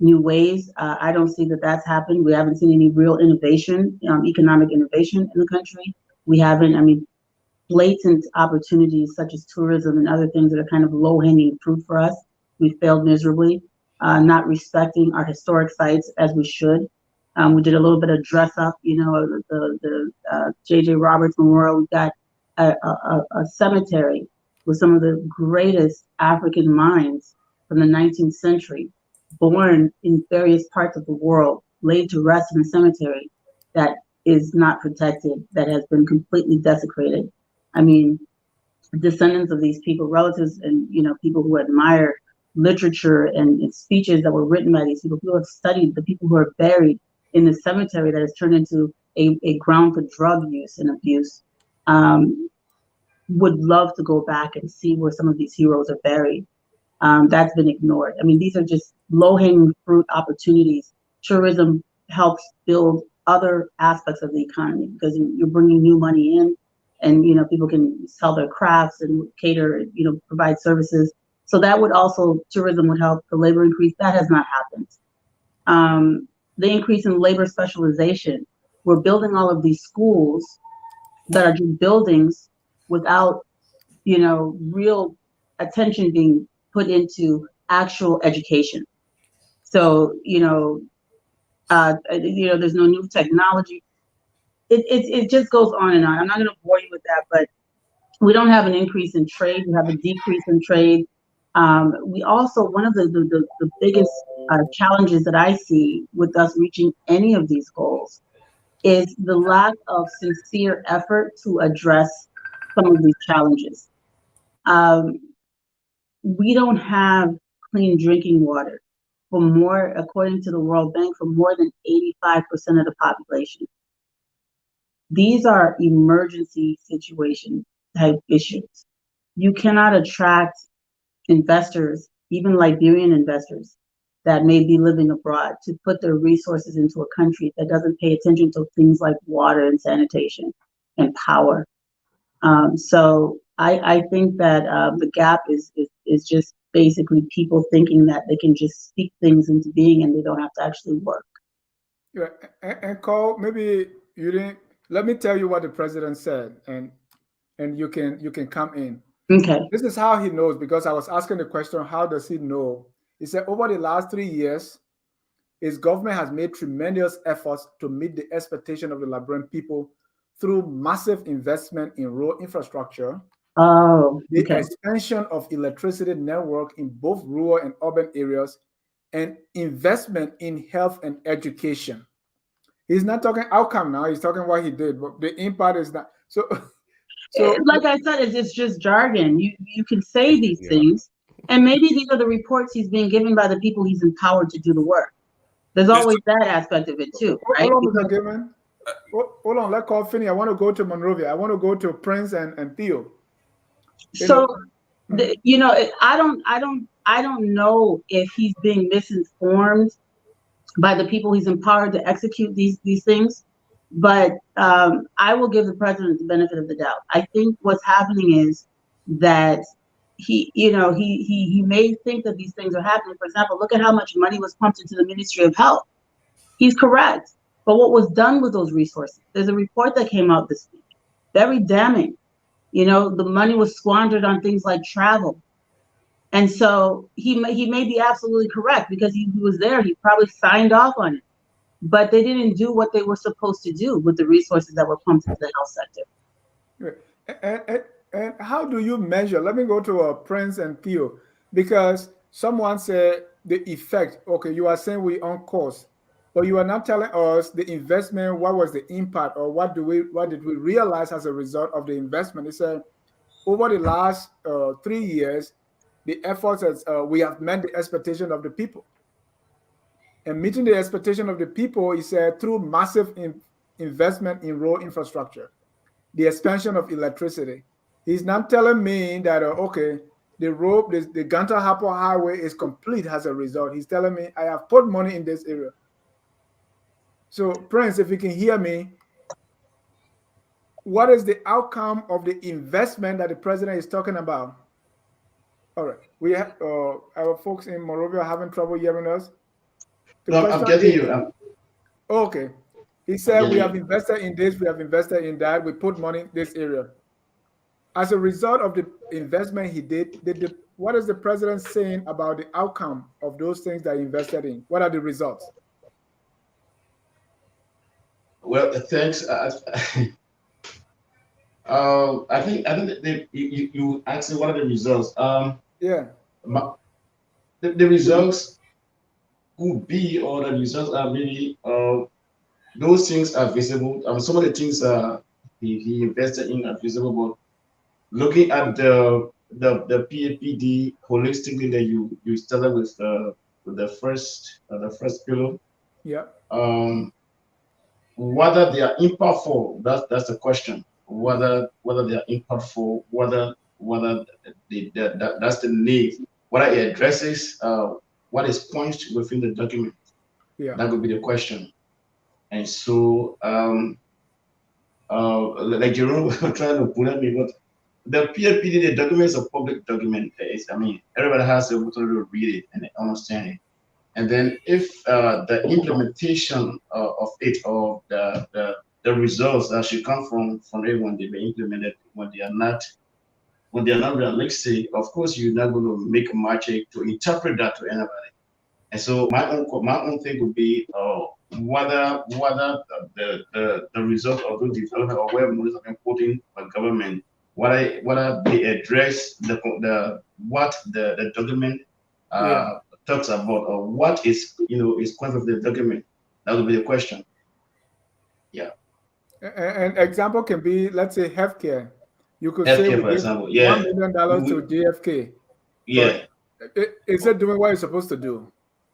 new ways. I don't see that that's happened. We haven't seen any real innovation, economic innovation in the country. We haven't, blatant opportunities such as tourism and other things that are kind of low-hanging fruit for us. We failed miserably, not respecting our historic sites as we should. We did a little bit of dress up, the J.J. Roberts Memorial. We got a cemetery with some of the greatest African minds from the 19th century, born in various parts of the world, laid to rest in a cemetery that is not protected, that has been completely desecrated. I mean, descendants of these people, relatives, and people who admire literature and speeches that were written by these people who have studied the people who are buried in the cemetery that has turned into a ground for drug use and abuse, would love to go back and see where some of these heroes are buried. That's been ignored. I mean, these are just low-hanging fruit opportunities. Tourism helps build other aspects of the economy because you're bringing new money in, and people can sell their crafts and cater, provide services. So that would also, tourism would help. The labor increase, that has not happened. The increase in labor specialization. We're building all of these schools that are just buildings without, real attention being put into actual education. So, there's no new technology. It just goes on and on. I'm not going to bore you with that, but we don't have an increase in trade. We have a decrease in trade. We also, one of the biggest challenges that I see with us reaching any of these goals is the lack of sincere effort to address some of these challenges. We don't have clean drinking water for more, according to the World Bank, for more than 85% of the population. These are emergency situation type issues. You cannot attract investors, even Liberian investors that may be living abroad, to put their resources into a country that doesn't pay attention to things like water and sanitation and power. So I think that the gap is just basically people thinking that they can just speak things into being and they don't have to actually work. Yeah, and Cole, maybe you didn't. Let me tell you what the president said, and you can come in. Okay. This is how he knows, because I was asking the question, how does he know? He said over the last 3 years, his government has made tremendous efforts to meet the expectation of the Liberian people through massive investment in road infrastructure, the expansion of electricity network in both rural and urban areas, and investment in health and education. He's not talking outcome now. He's talking what he did, but the impact is not. So like I said, it's just jargon. You can say these things, and maybe these are the reports he's being given by the people he's empowered to do the work. There's always that aspect of it too, right? Hold on, Mr. Gilman. Hold on, let call Finney. I want to go to Monrovia. I want to go to Prince and Theo. So, I don't know if he's being misinformed by the people he's empowered to execute these things, but I will give the president the benefit of the doubt. I think what's happening is that he may think that these things are happening. For example, look at how much money was pumped into the Ministry of Health. He's correct. But what was done with those resources? There's a report that came out this week, very damning. The money was squandered on things like travel. And so he may be absolutely correct because he was there. He probably signed off on it. But they didn't do what they were supposed to do with the resources that were pumped into the health sector. And how do you measure? Let me go to Prince and Theo, because someone said the effect. Okay, you are saying we on course, but you are not telling us the investment. What was the impact, or what did we realize as a result of the investment? He said over the last 3 years, the efforts as we have met the expectation of the people. And meeting the expectation of the people, he said, through massive investment in road infrastructure, the expansion of electricity. He's not telling me that, the road, the Ganta Hapo Highway is complete as a result. He's telling me I have put money in this area. So, Prince, if you can hear me, what is the outcome of the investment that the president is talking about? All right. We have our folks in Monrovia are having trouble hearing us. No, I'm getting you. Okay. He said we have invested in this, we have invested in that, we put money in this area. As a result of the investment he did, what is the president saying about the outcome of those things that he invested in? What are the results? Well, thanks. I think that you asked what are the results. Yeah. Ma- the results could be, or the results are maybe those things are visible. Some of the things he invested in are visible, but looking at the PAPD holistically, that you started with the first pillar. Yeah. Um, whether they are impactful, that's the question. Whether they are impactful, whether that's the need, whether it addresses what is pointed within the document. Yeah. That would be the question. And so, like Jerome was trying to put at me, but the PLPD, the document is a public document. I mean, everybody has the opportunity to read it and understand it. And then if the implementation of it, or the results that should come from it when they be implemented, when they are not realistic, of course you're not going to make a magic to interpret that to anybody. And so my own thing would be whether the result of those development, or where money have been put in by government, whether they address the what the document Yeah. talks about, or what is point of the document. That would be the question. Yeah. An example can be, let's say, healthcare. You could say Healthcare, we for give example. $1 Yeah. million to We, JFK, but yeah. is it doing what it's supposed to do?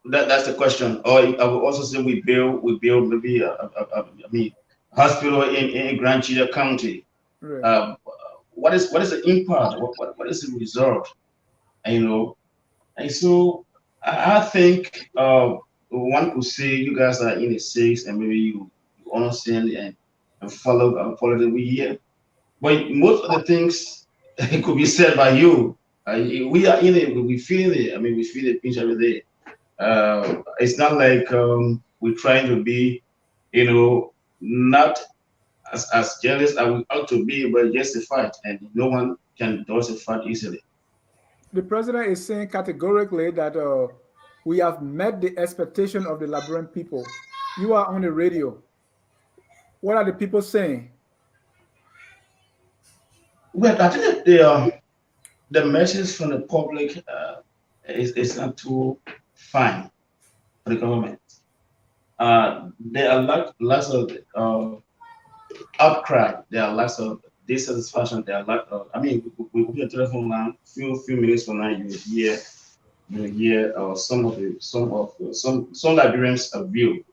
That's the question. Or I would also say we build maybe I mean hospital in Grand Chita County. Right. What is the impact? What is the result? And, and so I think one could say you guys are in the six, and maybe you understand and follow the way here. But most of the things it could be said by you. We are in it. We feel it. I mean, we feel the pinch every day. It's not like we're trying to be, not as jealous as we ought to be, but justified, and no one can justify easily. The president is saying categorically that we have met the expectation of the Liberian people. You are on the radio. What are the people saying? Well, I think that the message from the public is not too fine for the government. There are lots of outcry. There are lots of dissatisfaction. There are lots of. I mean, we put a telephone line. Few minutes from now, you will hear some Liberians' view.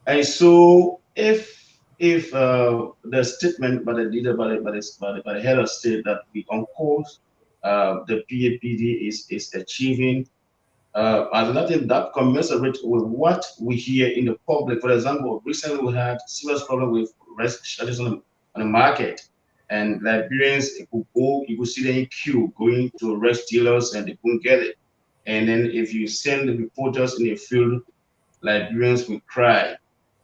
And so, if the statement by the leader, by the head of state, that we on course, the PAPD is achieving, as nothing that commensurate with what we hear in the public. For example, recently we had serious problem with rest shortages on the market, and Liberians you could see them in queue going to rest dealers, and they couldn't get it. And then if you send the reporters in the field, Liberians will cry.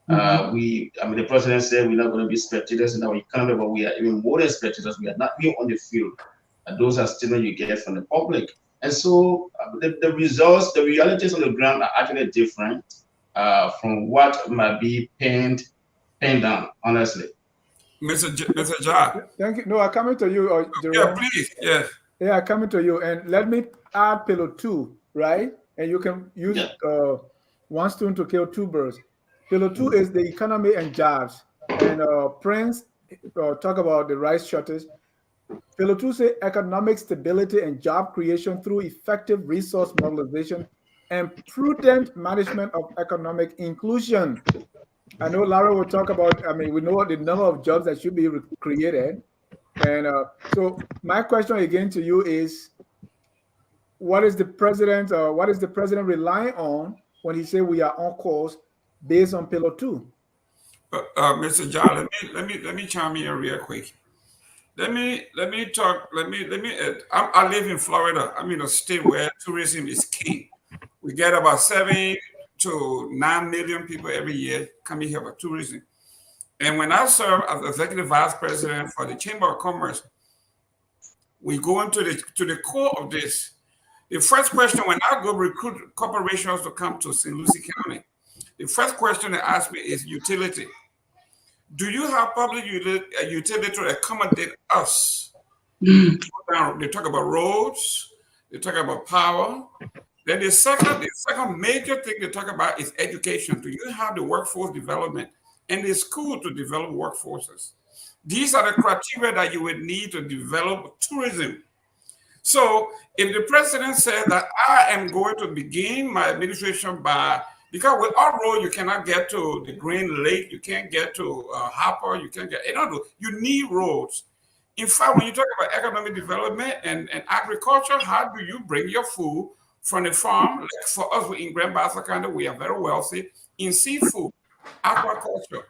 Mhm. The president said we're not going to be spectators in our economy, but we are even more than spectators. We are not being on the field. And those are statements you get from the public. And so the results, the realities on the ground are actually different from what might be penned down, honestly. Mr. John. Thank you. No, I'm coming to you, Yeah, Jerome. please. Yes. Yeah, coming to you. And let me add pillar two, right? And you can use Yeah. one stone to kill two birds. Pillar two is the economy and jobs. And Prince talk about the rice shortage. Pillar two say economic stability and job creation through effective resource mobilization and prudent management of economic inclusion. I know Lara will talk about, I mean, we know the number of jobs that should be created. And so my question again to you is, what is the president relying on when he say we are on course based on pillar two? Mr. John, let me chime in real quick. Let me talk. Let me. I live in Florida. I'm in a state where tourism is king. We get about 7 to 9 million people every year coming here for tourism. And when I serve as executive vice president for the Chamber of Commerce, we go into the core of this. The first question when I go recruit corporations to come to St. Lucie County, the first question they ask me is utility. Do you have public utility to accommodate us? They talk about roads, they talk about power. Then the second major thing they talk about is education. Do you have the workforce development and the school to develop workforces? These are the criteria that you would need to develop tourism. So if the president said that I am going to begin my administration by, because with our road, you cannot get to the Green Lake, you can't get to Harper, you can't get, you need roads. In fact, when you talk about economic development and agriculture, how do you bring your food from the farm? Like for us in Grand Bassa County, we are very wealthy in seafood, aquaculture.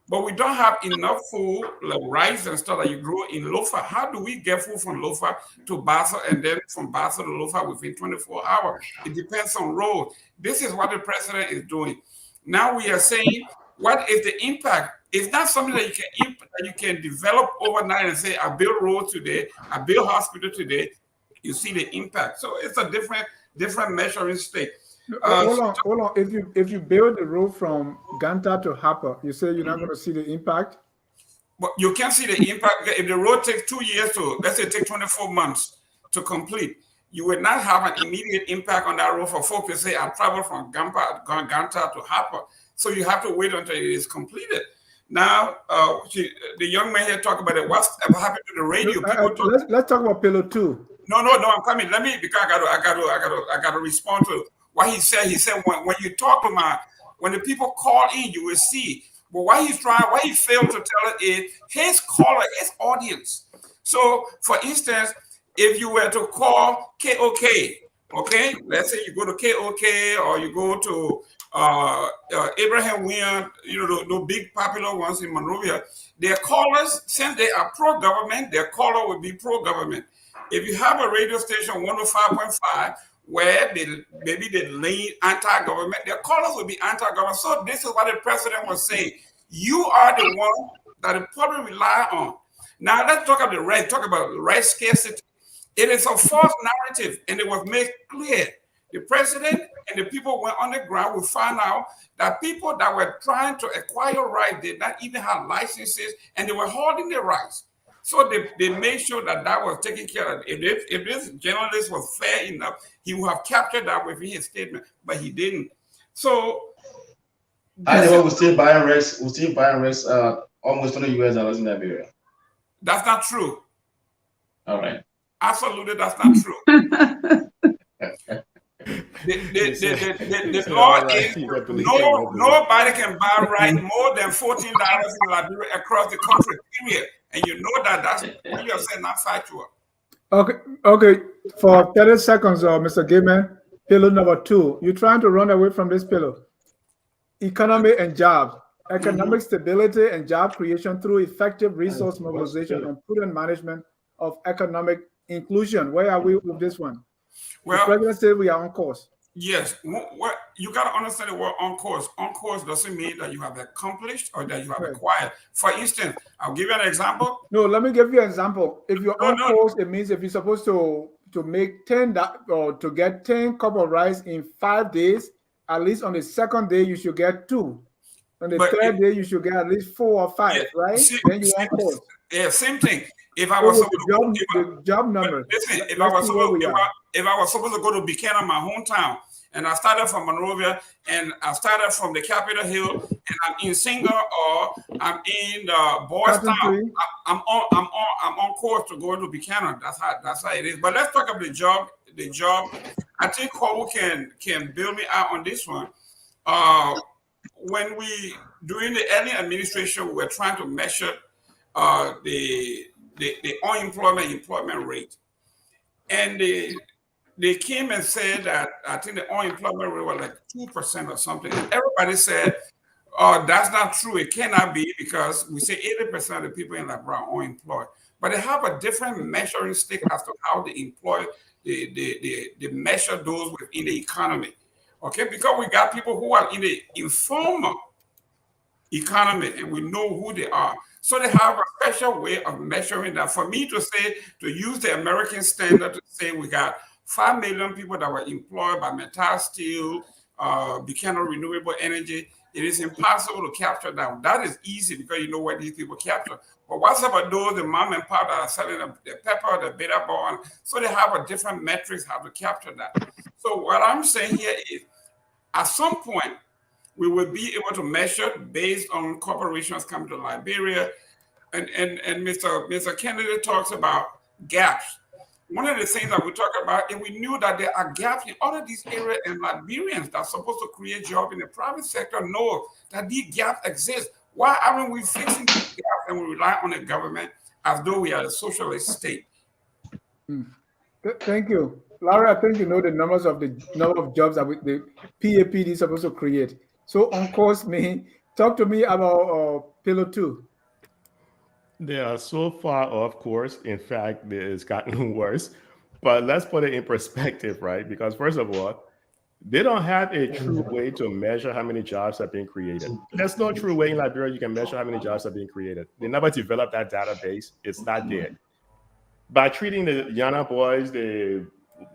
But we don't have enough food, like rice and stuff that you grow in Lofa. How do we get food from Lofa to Bassa and then from Bassa to Lofa within 24 hours? It depends on road. This is what the president is doing. Now we are saying, what is the impact? It's not something that you can develop overnight and say, I build roads today, I build hospital today. You see the impact. So it's a different measuring stick. Hold on. If you build the road from Ganta to Harper, you say you're not going to see the impact? But you can see the impact. If the road takes 2 years to, let's say, take 24 months to complete, you will not have an immediate impact on that road for folks to say, I traveled from Ganta to Harper. So you have to wait until it is completed. Now, the young man here talked about it. What's happened to the radio? Let's talk about Pillar 2. No, I'm coming. Let me, because I got to respond to what he said. He said when you talk to when the people call in, you will see. But what he failed to tell it is his caller, his audience. So, for instance, if you were to call KOK, okay, let's say you go to KOK or you go to Abraham Weah, the big popular ones in Monrovia, their callers, since they are pro-government, their caller will be pro-government. If you have a radio station 105.5 where maybe they lean anti-government, their callers will be anti-government. So this is what the president was saying. You are the one that the public rely on. Now let's talk about the right scarcity. It is a false narrative, and it was made clear. The president and the people went on the ground. We found out that people that were trying to acquire rights did not even have licenses, and they were holding their rights. So they made sure that was taken care of. If this journalist was fair enough, he would have captured that within his statement, but he didn't. So I know we're still buying rights. Almost $20 in Liberia. That's not true. All right. Absolutely, that's not true. The law is nobody can buy right more than $14 in Liberia across the country, period. And you know that's what you're saying, not factual. Okay. For 30 seconds, Mr. Gaiman, pillar number 2. You're trying to run away from this pillar. Economy and jobs. Economic stability and job creation through effective resource mobilization and prudent management of economic inclusion. Where are we with this one? Well, the president said we are on course. Yes. What you got to understand the word on course. On course doesn't mean that you have accomplished or that you have acquired. For instance, I'll give you an example. No, let me give you an example. If you're on course, it means if you're supposed to make 10 or to get 10 cup of rice in 5 days, at least on the second day you should get 2. On the third day you should get at least 4 or 5, right? Then you're on course. Yeah, same thing. If I was the job number. Listen, if I was supposed to go to Buchanan, my hometown, and I started from Monrovia, and I started from the Capitol Hill, and I'm in Singer or I'm in Boys Town, I'm on course to go to Buchanan. That's how it is. But let's talk about the job. I think Cole can build me out on this one. When we during the early administration, we were trying to measure the unemployment employment rate, and they came and said that I think the unemployment rate was like 2% or something. And everybody said, "Oh, that's not true. It cannot be because we say 80% of the people in Liberia are unemployed." But they have a different measuring stick as to how they employ they measure those within the economy. Okay, because we got people who are in the informal economy, and we know who they are. So they have a special way of measuring that. For me to say, to use the American standard to say we got 5 million people that were employed by Metal Steel, Buchanan Renewable Energy, It is impossible to capture that. That is easy because you know what these people capture. But what's about those, the mom and pop that are selling the pepper, the beta ball, so they have a different metrics how to capture that. So what I'm saying here is, at some point, we will be able to measure based on corporations coming to Liberia. And Mr. Kennedy talks about gaps. One of the things that we talk about, and we knew that there are gaps in all of these areas, and Liberians that are supposed to create jobs in the private sector know that these gaps exist. Why aren't we fixing these gaps and we rely on the government as though we are a socialist state? Thank you. Laura, I think you know the numbers of the number of jobs that the PAPD is supposed to create. So on course, talk to me about Pillar 2. They are so far off course. In fact, it's gotten worse. But let's put it in perspective, right? Because first of all, they don't have a true way to measure how many jobs are being created. There's no true way in Liberia you can measure how many jobs are being created. They never developed that database. It's not there. By treating the Yana boys, the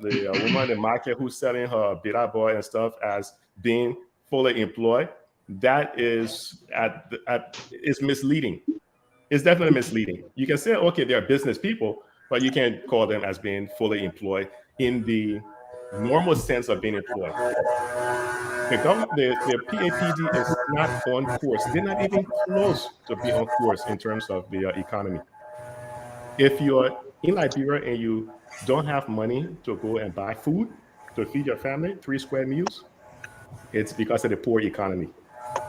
woman in the market who's selling her beta boy and stuff as being fully employed, that is is misleading. It's definitely misleading. You can say, okay, they're business people, but you can't call them as being fully employed in the normal sense of being employed. The PAPD is not on course. They're not even close to be on course in terms of the economy. If you're in Liberia and you don't have money to go and buy food to feed your family, 3 square meals, it's because of the poor economy.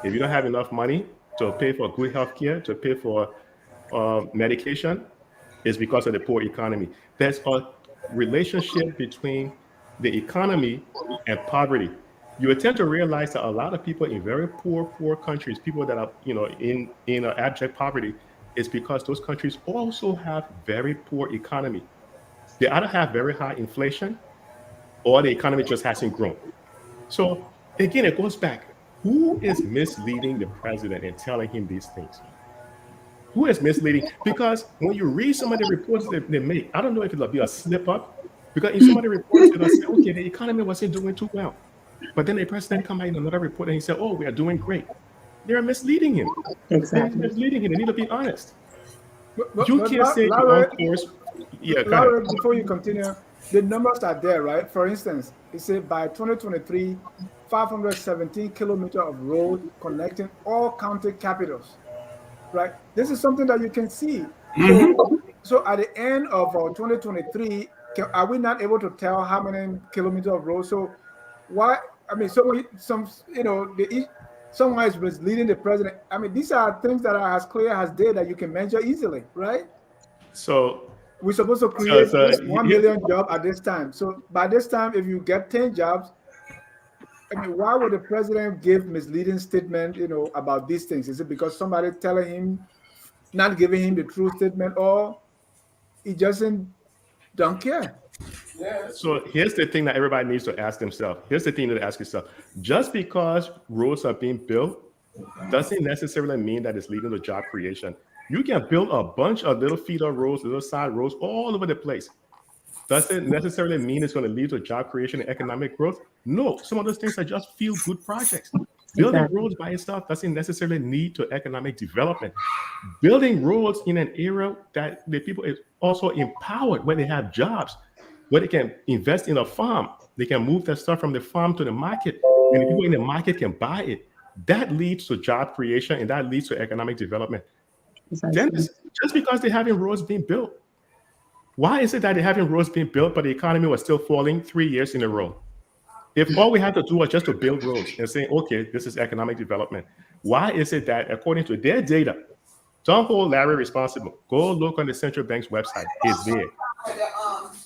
If you don't have enough money to pay for good health care, to pay for medication, it's because of the poor economy. There's a relationship between the economy and poverty. You will tend to realize that a lot of people in very poor countries, people that are in abject poverty, is because those countries also have very poor economy. They either have very high inflation or the economy just hasn't grown. So again, it goes back. Who is misleading the president and telling him these things? Who is misleading? Because when you read some of the reports that they make, I don't know if it'll be a slip up, because in some of the reports they'll say, okay, the economy wasn't doing too well. But then the president come out in another report and he said, oh, we are doing great. They're misleading him. Exactly. They're misleading him. They need to be honest. But You can't say Laura, on course. Yeah, go Laura, ahead. before you continue, the numbers are there, right? For instance, it said by 2023, 517 kilometers of road connecting all county capitals, right? This is something that you can see. So at the end of 2023, are we not able to tell how many kilometers of road? So why? I mean, someone is misleading the president. I mean, these are things that are as clear as day that you can measure easily, right? So we're supposed to create 1 million jobs at this time. So by this time, if you get 10 jobs, I mean, why would the president give misleading statement, about these things? Is it because somebody telling him, not giving him the true statement, or he just don't care? So here's the thing that everybody needs to ask themselves. Here's the thing to ask yourself. Just because roads are being built doesn't necessarily mean that it's leading to job creation. You can build a bunch of little feeder roads, little side roads all over the place. Doesn't necessarily mean it's going to lead to job creation and economic growth. No, some of those things are just feel-good projects. Building roads by itself doesn't necessarily lead to economic development. Building roads in an area that the people is also empowered, where they have jobs, where they can invest in a farm, they can move their stuff from the farm to the market, and the people in the market can buy it. That leads to job creation, and that leads to economic development. Then, just because they're having roads being built, why is it that they're having roads being built, but the economy was still falling 3 years in a row? If all we had to do was just to build roads and say, okay, this is economic development, why is it that according to their data, don't hold Larry responsible. Go look on the central bank's website. It's there.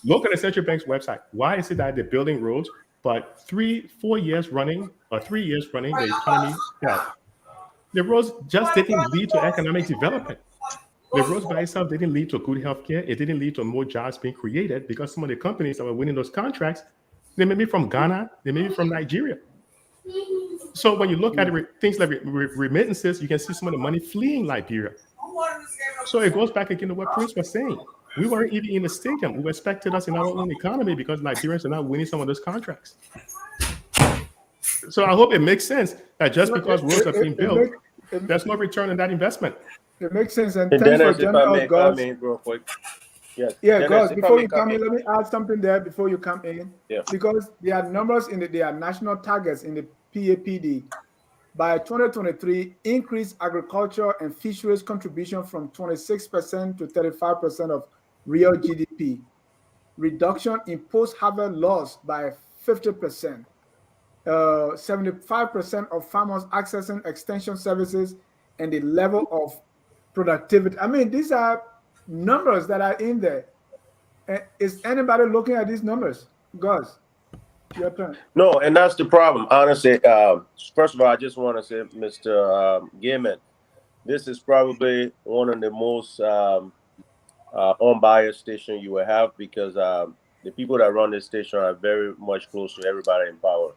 Look at the central bank's website. Why is it that they're building roads, but 3 years running, the economy fell? The roads just didn't lead to economic development. The roads by itself didn't lead to good health care. It didn't lead to more jobs being created, because some of the companies that were winning those contracts, they may be from Ghana, they may be from Nigeria. So when you look at things like remittances, you can see some of the money fleeing Liberia. So it goes back again to what Prince was saying. We weren't even in the stadium. We respected us in our own economy because Nigerians are not winning some of those contracts. So I hope it makes sense that just because roads are being built, it there's no return on that investment. It makes sense. And And thanks for Dennis, if I joining us, may Gus. comment real quick. Yes. Yeah, Dennis, Gus, if I before may you come come in, in. let me add something there before you come in. Yeah. Because there are numbers in there are national targets in the PAPD. By 2023, increase agriculture and fisheries contribution from 26% to 35% of real GDP. Reduction in post-harvest loss by 50%. 75% of farmers accessing extension services and the level of productivity. I mean, these are numbers that are in there. Is anybody looking at these numbers? Gus, your turn. No, and that's the problem. Honestly, first of all, I just want to say, Mr. Gaiman, this is probably one of the most unbiased station you will have, because the people that run this station are very much close to everybody in power,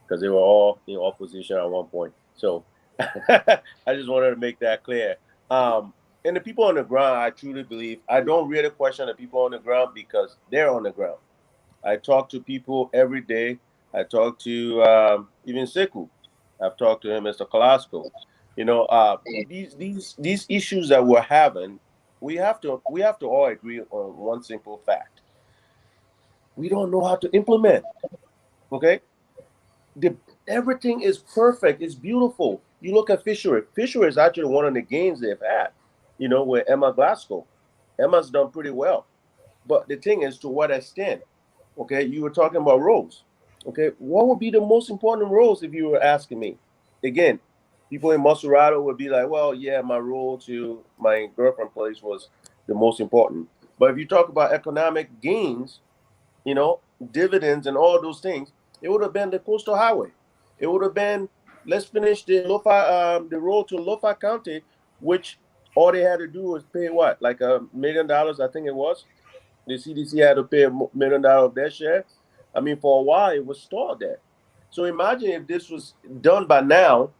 because they were all in opposition at one point. So I just wanted to make that clear. And the people on the ground, I truly believe, I don't really question the people on the ground because they're on the ground. I talk to people every day. I talk to even Sekou. I've talked to him, Mr. Kalasco. You know, these issues that we're having, we have to all agree on one simple fact. We don't know how to implement. Okay, everything is perfect. It's beautiful. You look at fishery. Fishery is actually one of the gains they've had. You know, with Emma Glasgow. Emma's done pretty well. But the thing is, to what extent? Okay, you were talking about roles. Okay, what would be the most important roles if you were asking me? Again, people in Maserado would be like, well, yeah, my role to my girlfriend place was the most important. But if you talk about economic gains, you know, dividends and all those things, it would have been the coastal highway. It would have been, let's finish the the road to Lofa County, which all they had to do was pay what, like $1 million, I think it was. The CDC had to pay $1 million of their share. I mean, for a while, it was stalled there. So imagine if this was done by now,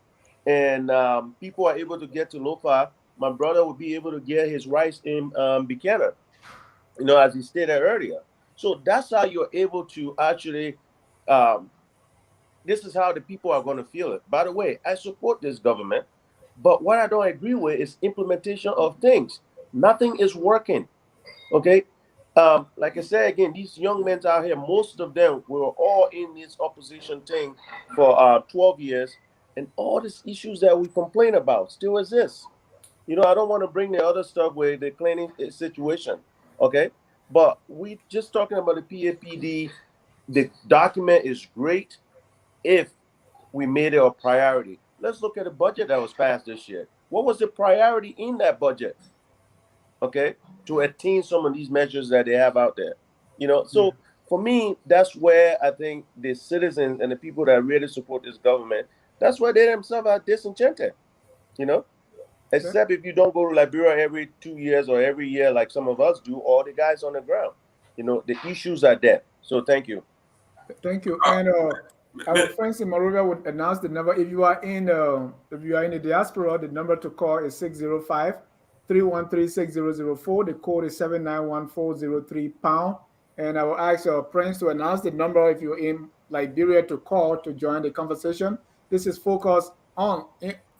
and people are able to get to Lofa, my brother would be able to get his rice in Buchanan, you know, as he stated earlier. So that's how you're able to actually, this is how the people are going to feel it. By the way, I support this government, but what I don't agree with is implementation of things. Nothing is working. Okay. Like I said again, these young men out here, most of them were all in this opposition thing for 12 years, and all these issues that we complain about still exist. You know, I don't want to bring the other stuff with the cleaning situation, okay? But we just talking about the PAPD. The document is great if we made it a priority. Let's look at the budget that was passed this year. What was the priority in that budget? Okay, to attain some of these measures that they have out there. You know, so for me, that's where I think the citizens and the people that really support this government, that's where they themselves are disenchanted. You know, except if you don't go to Liberia every 2 years or every year like some of us do, or the guys on the ground. You know, the issues are there. So thank you. Thank you. And our friends in Monrovia would announce the number. If you are in the diaspora, the number to call is 605-313-6004. The code is 791-403#. And I will ask Prince to announce the number if you're in Liberia to call to join the conversation. This is Focus on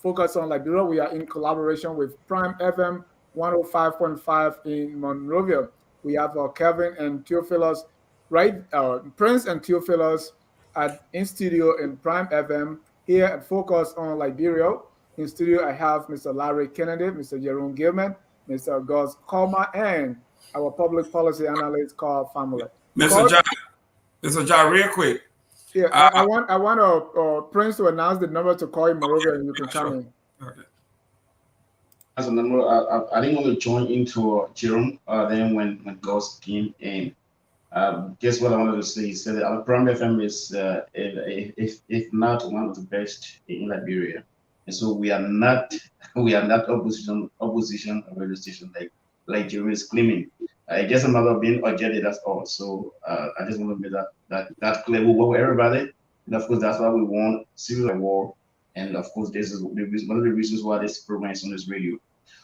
Liberia. We are in collaboration with Prime FM 105.5 in Monrovia. We have Kevin and Theophilus, right? Prince and Theophilus in studio in Prime FM. Here at Focus on Liberia. In studio, I have Mr. Larry Kennedy, Mr. Jerome Gilman, Mr. Gus Colmer, and our public policy analyst, Carl Family. Mr. John, real quick. Yeah, I want Prince to announce the number to call in Monrovia, and you can come in. Okay. As a number, I didn't want to join into Jerome. Then when Gus came in, guess what I wanted to say? He said our Prime FM is, if not one of the best in Liberia, and so we are not opposition radio station like Jerome is claiming. It's just a matter of being objective. That's all. So I just want to make that clear with everybody. And of course, that's why we want civil war. And of course, this is one of the reasons why this program is on this radio.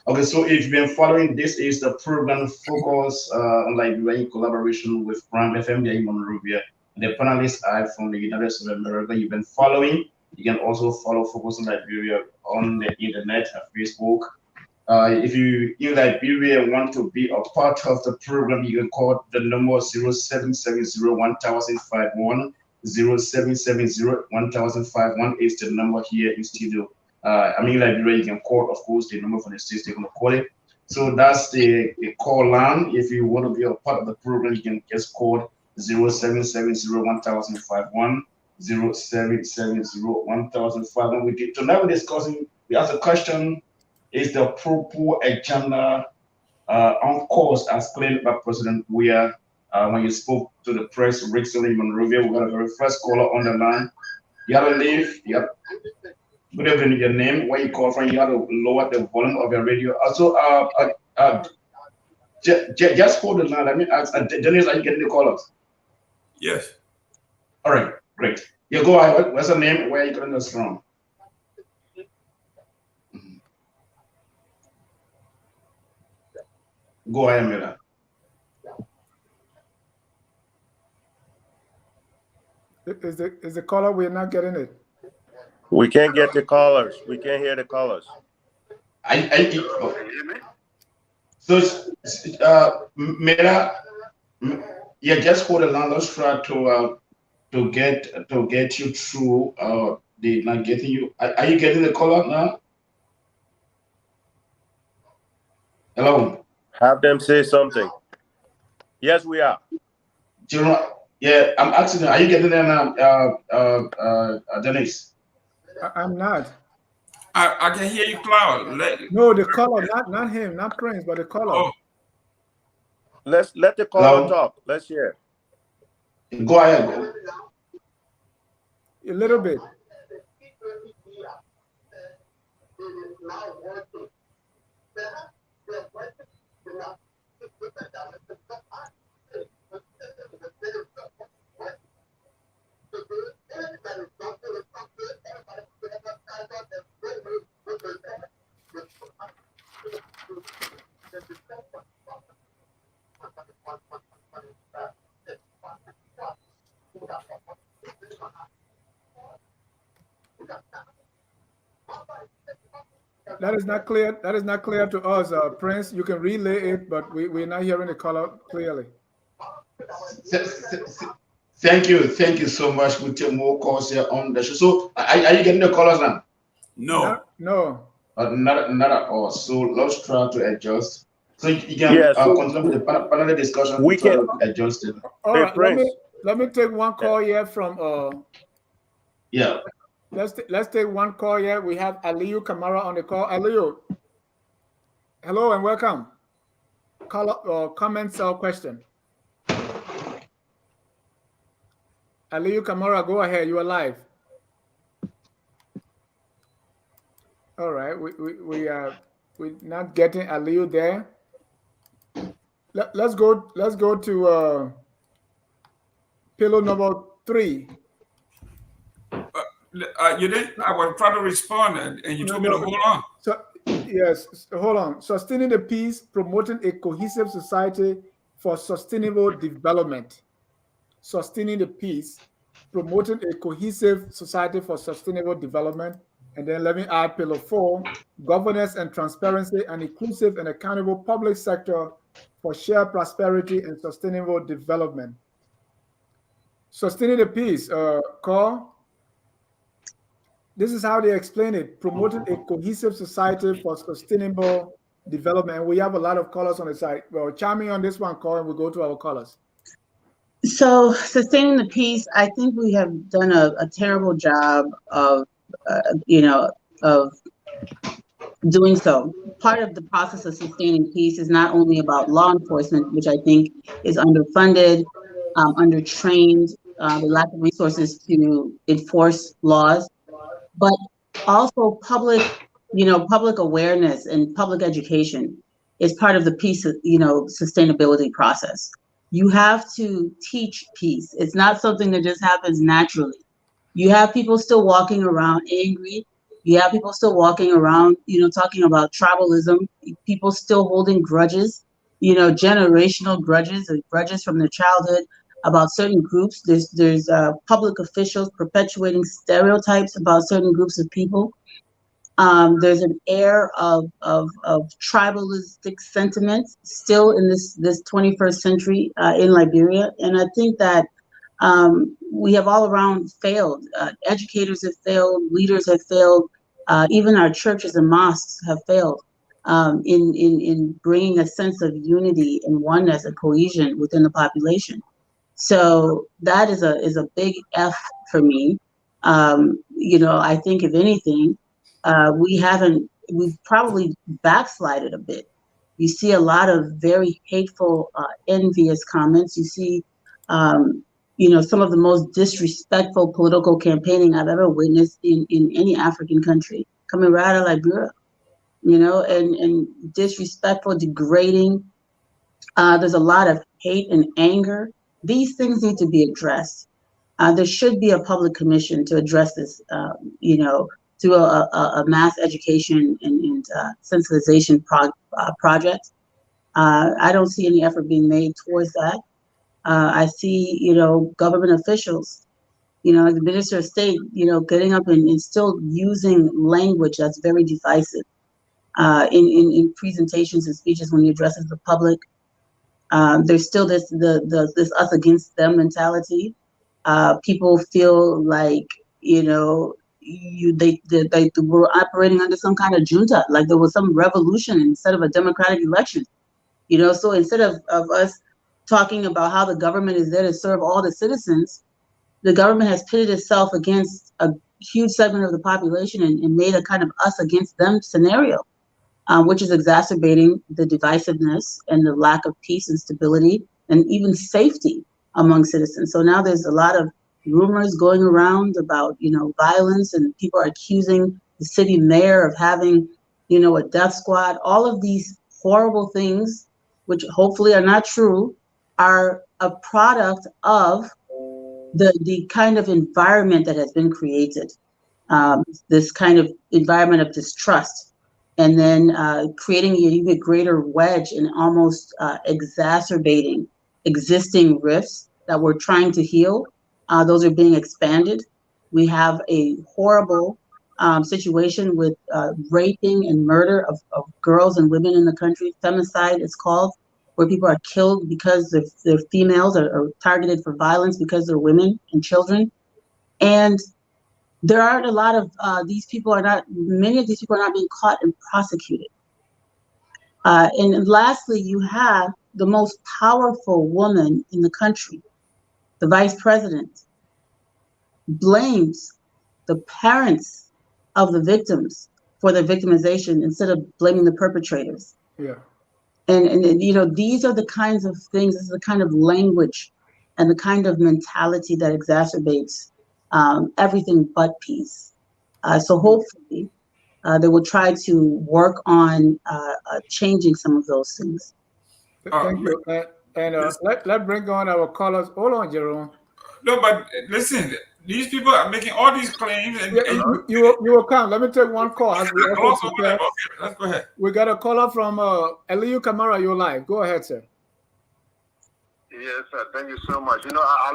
Okay, so if you've been following, this is the program Focus on Liberia in collaboration with Prime FM here in Monrovia. The panelists are from the United States of America. You've been following You can also follow Focus on Liberia on the internet at Facebook. If you in Liberia want to be a part of the program, you can call the number 0770-1051. 0770-1051 is the number here in studio. Liberia, you can call, of course, the number for the states they're going to call it. So that's the call line. If you want to be a part of the program, you can just call 0770-1051. 0770-1051. Tonight we're discussing, we asked a question, is the proper agenda on course as claimed by President Weah when you spoke to the press recently in Monrovia? We got a very first caller on the line. You have to leave. Good evening, your name, where you call from. You have to lower the volume of your radio. Also, just hold the line. Let me ask, Dennis, are you getting the callers? Yes. All right, great. Yeah, go ahead. What's the name? Where are you calling us from? Go ahead, Miller. Is the caller? We're not getting it. We can't get the callers. We can't hear the callers. So, Miller, yeah, just hold the line. Let's try to get you through. They're not getting you. Are you getting the caller now? Hello. Have them say something. Yes, we are. Yeah, I'm asking them, are you getting them now, Dennis? I'm not. I can hear you, Cloud. No, the caller, not him, not Prince, but the caller. Oh. Let the caller talk. Let's hear. Go ahead. A little bit. That is not clear. That is not clear to us, Prince. You can relay it, but we're not hearing the caller clearly. Thank you so much. We'll take more calls here on the show. So, are you getting the callers now? No. No. Not at all. So let's try to adjust. So you can continue with the panel discussion. We can adjust it. All right. Let me take one call here from. Yeah. Let's take one call here. We have Aliyu Kamara on the call. Aliyu, hello and welcome. Comments or question. Aliyu Kamara, go ahead. You are live. All right. We're not getting Aliyu there. Let's go to pillow number 3. You did? I was trying to respond, and you told me to hold on. So, yes, hold on. Sustaining the peace, promoting a cohesive society for sustainable development. Sustaining the peace, promoting a cohesive society for sustainable development. And then let me add pillar 4, governance and transparency, an inclusive and accountable public sector for shared prosperity and sustainable development. Sustaining the peace, Carl. This is how they explain it: promoting a cohesive society for sustainable development. And we have a lot of callers on the side. Well, chime in on this one, Carl, and we'll go to our callers. So, sustaining the peace, I think we have done a terrible job of, of doing so. Part of the process of sustaining peace is not only about law enforcement, which I think is underfunded, undertrained, the lack of resources to enforce laws, but also public awareness and public education is part of the peace, sustainability process. You have to teach peace. It's not something that just happens naturally. You have people still walking around angry. You have people still walking around, talking about tribalism, people still holding grudges, generational grudges or grudges from their childhood. about certain groups. There's public officials perpetuating stereotypes about certain groups of people. There's an air of tribalistic sentiments still in this 21st century in Liberia, and I think that we have all around failed. Educators have failed, leaders have failed, even our churches and mosques have failed in bringing a sense of unity and oneness and cohesion within the population. So that is a big F for me. I think if anything, we've probably backslided a bit. You see a lot of very hateful, envious comments. You see, some of the most disrespectful political campaigning I've ever witnessed in any African country coming right out of Liberia, and disrespectful, degrading. There's a lot of hate and anger. These things need to be addressed. There should be a public commission to address this, through a mass education and sensitization project. I don't see any effort being made towards that. I see, government officials, the Minister of State, getting up and still using language that's very divisive in presentations and speeches when he addresses the public. There's still this us against them mentality. People feel like they were operating under some kind of junta, like there was some revolution instead of a democratic election. So instead of us talking about how the government is there to serve all the citizens, the government has pitted itself against a huge segment of the population and made a kind of us against them scenario. Which is exacerbating the divisiveness and the lack of peace and stability and even safety among citizens. So now there's a lot of rumors going around about, violence, and people are accusing the city mayor of having, a death squad. All of these horrible things, which hopefully are not true, are a product of the kind of environment that has been created, this kind of environment of distrust. And then creating an even greater wedge and almost exacerbating existing rifts that we're trying to heal. Those are being expanded. We have a horrible situation with raping and murder of girls and women in the country. Femicide, it's called, where people are killed because they're females, or targeted for violence because they're women and children. And there aren't a lot of many of these people are not being caught and prosecuted. And lastly, you have the most powerful woman in the country, the vice president, blames the parents of the victims for their victimization instead of blaming the perpetrators. Yeah. And these are the kinds of things, this is the kind of language and the kind of mentality that exacerbates everything but peace. So hopefully they will try to work on changing some of those things. Thank you. And let's bring on our callers. Hold on, Jerome. No, but listen, these people are making all these claims. And you will come. Let me take one call. As we okay, let's go ahead. We got a caller from Eliu Kamara. You're live. Go ahead, sir. Yes, sir. Thank you so much. I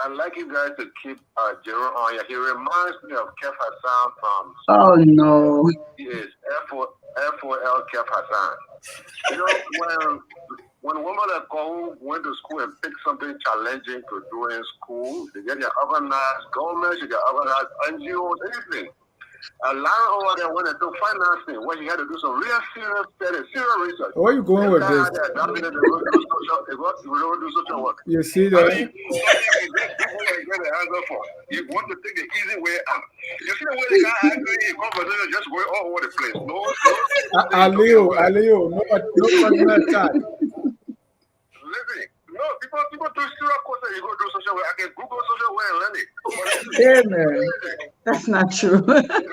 like you guys to keep Jerome on here. He reminds me of Kef Hassan from. Oh no. Yes, FOL Kef Hassan. When women like go went to school and pick something challenging to do in school, they get their organized government, they get organized NGOs, anything. Larry over there went into financing when he had to do some real serious study, serious research. Where are you going with this? We don't do social work. You see that? You want to take the easy way out. You see the way the guy actually conversation just going all over the place. Alio, no time. Listen, no, people do serious courses. You go do social work. I can Google social work and learn it. Yeah, man. That's not true. let me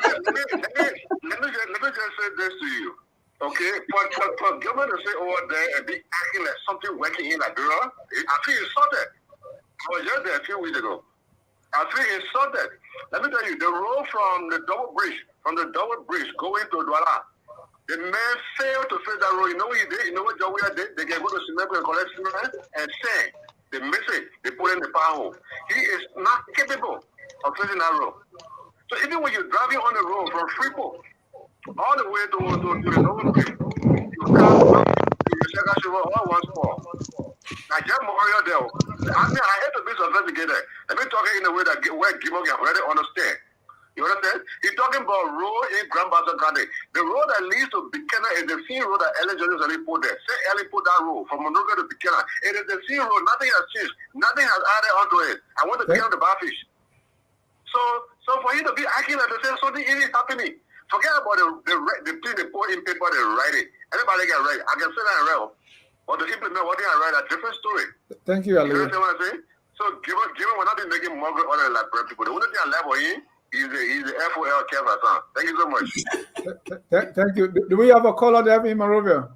just say this to you. Okay, for government to say over there and be acting like something working in Liberia, I feel insulted. I was just there a few weeks ago. I feel insulted. Let me tell you, the road from the double bridge going to Douala, the man failed to face that road. You know what he did? You know what John Weah did? They can go to cement and collect cement and sand. They miss it. They put in the power hole. He is not capable of fixing that road. So even when you're driving on the road from Freeport all the way to the Nova Creek, you come up to the Shaka River all one spot. I just Memorial there. I mean, I hate to be sophisticated. Let me talk in a way that where Gimo can already understand. You understand? He's talking about road in Grand Bassa County. The road that leads to Buchanan is the same road that Ellen Jones already put there. Say Ellen put that road from Monrovia to Buchanan. It is the same road. Nothing has changed. Nothing has added onto it. I want to be on the barfish. So for you to be acting like the same something is happening. Forget about the thing they put in paper, they write it. Anybody can write it. I can say that and write. Or to implement what they are write, a different story. Thank you, Ali. You understand what I'm saying? So given will not be making more other like people. The only thing I level in is the FOL Kevin. Thank you so much. Thank you. Do we have a caller there in Monrovia?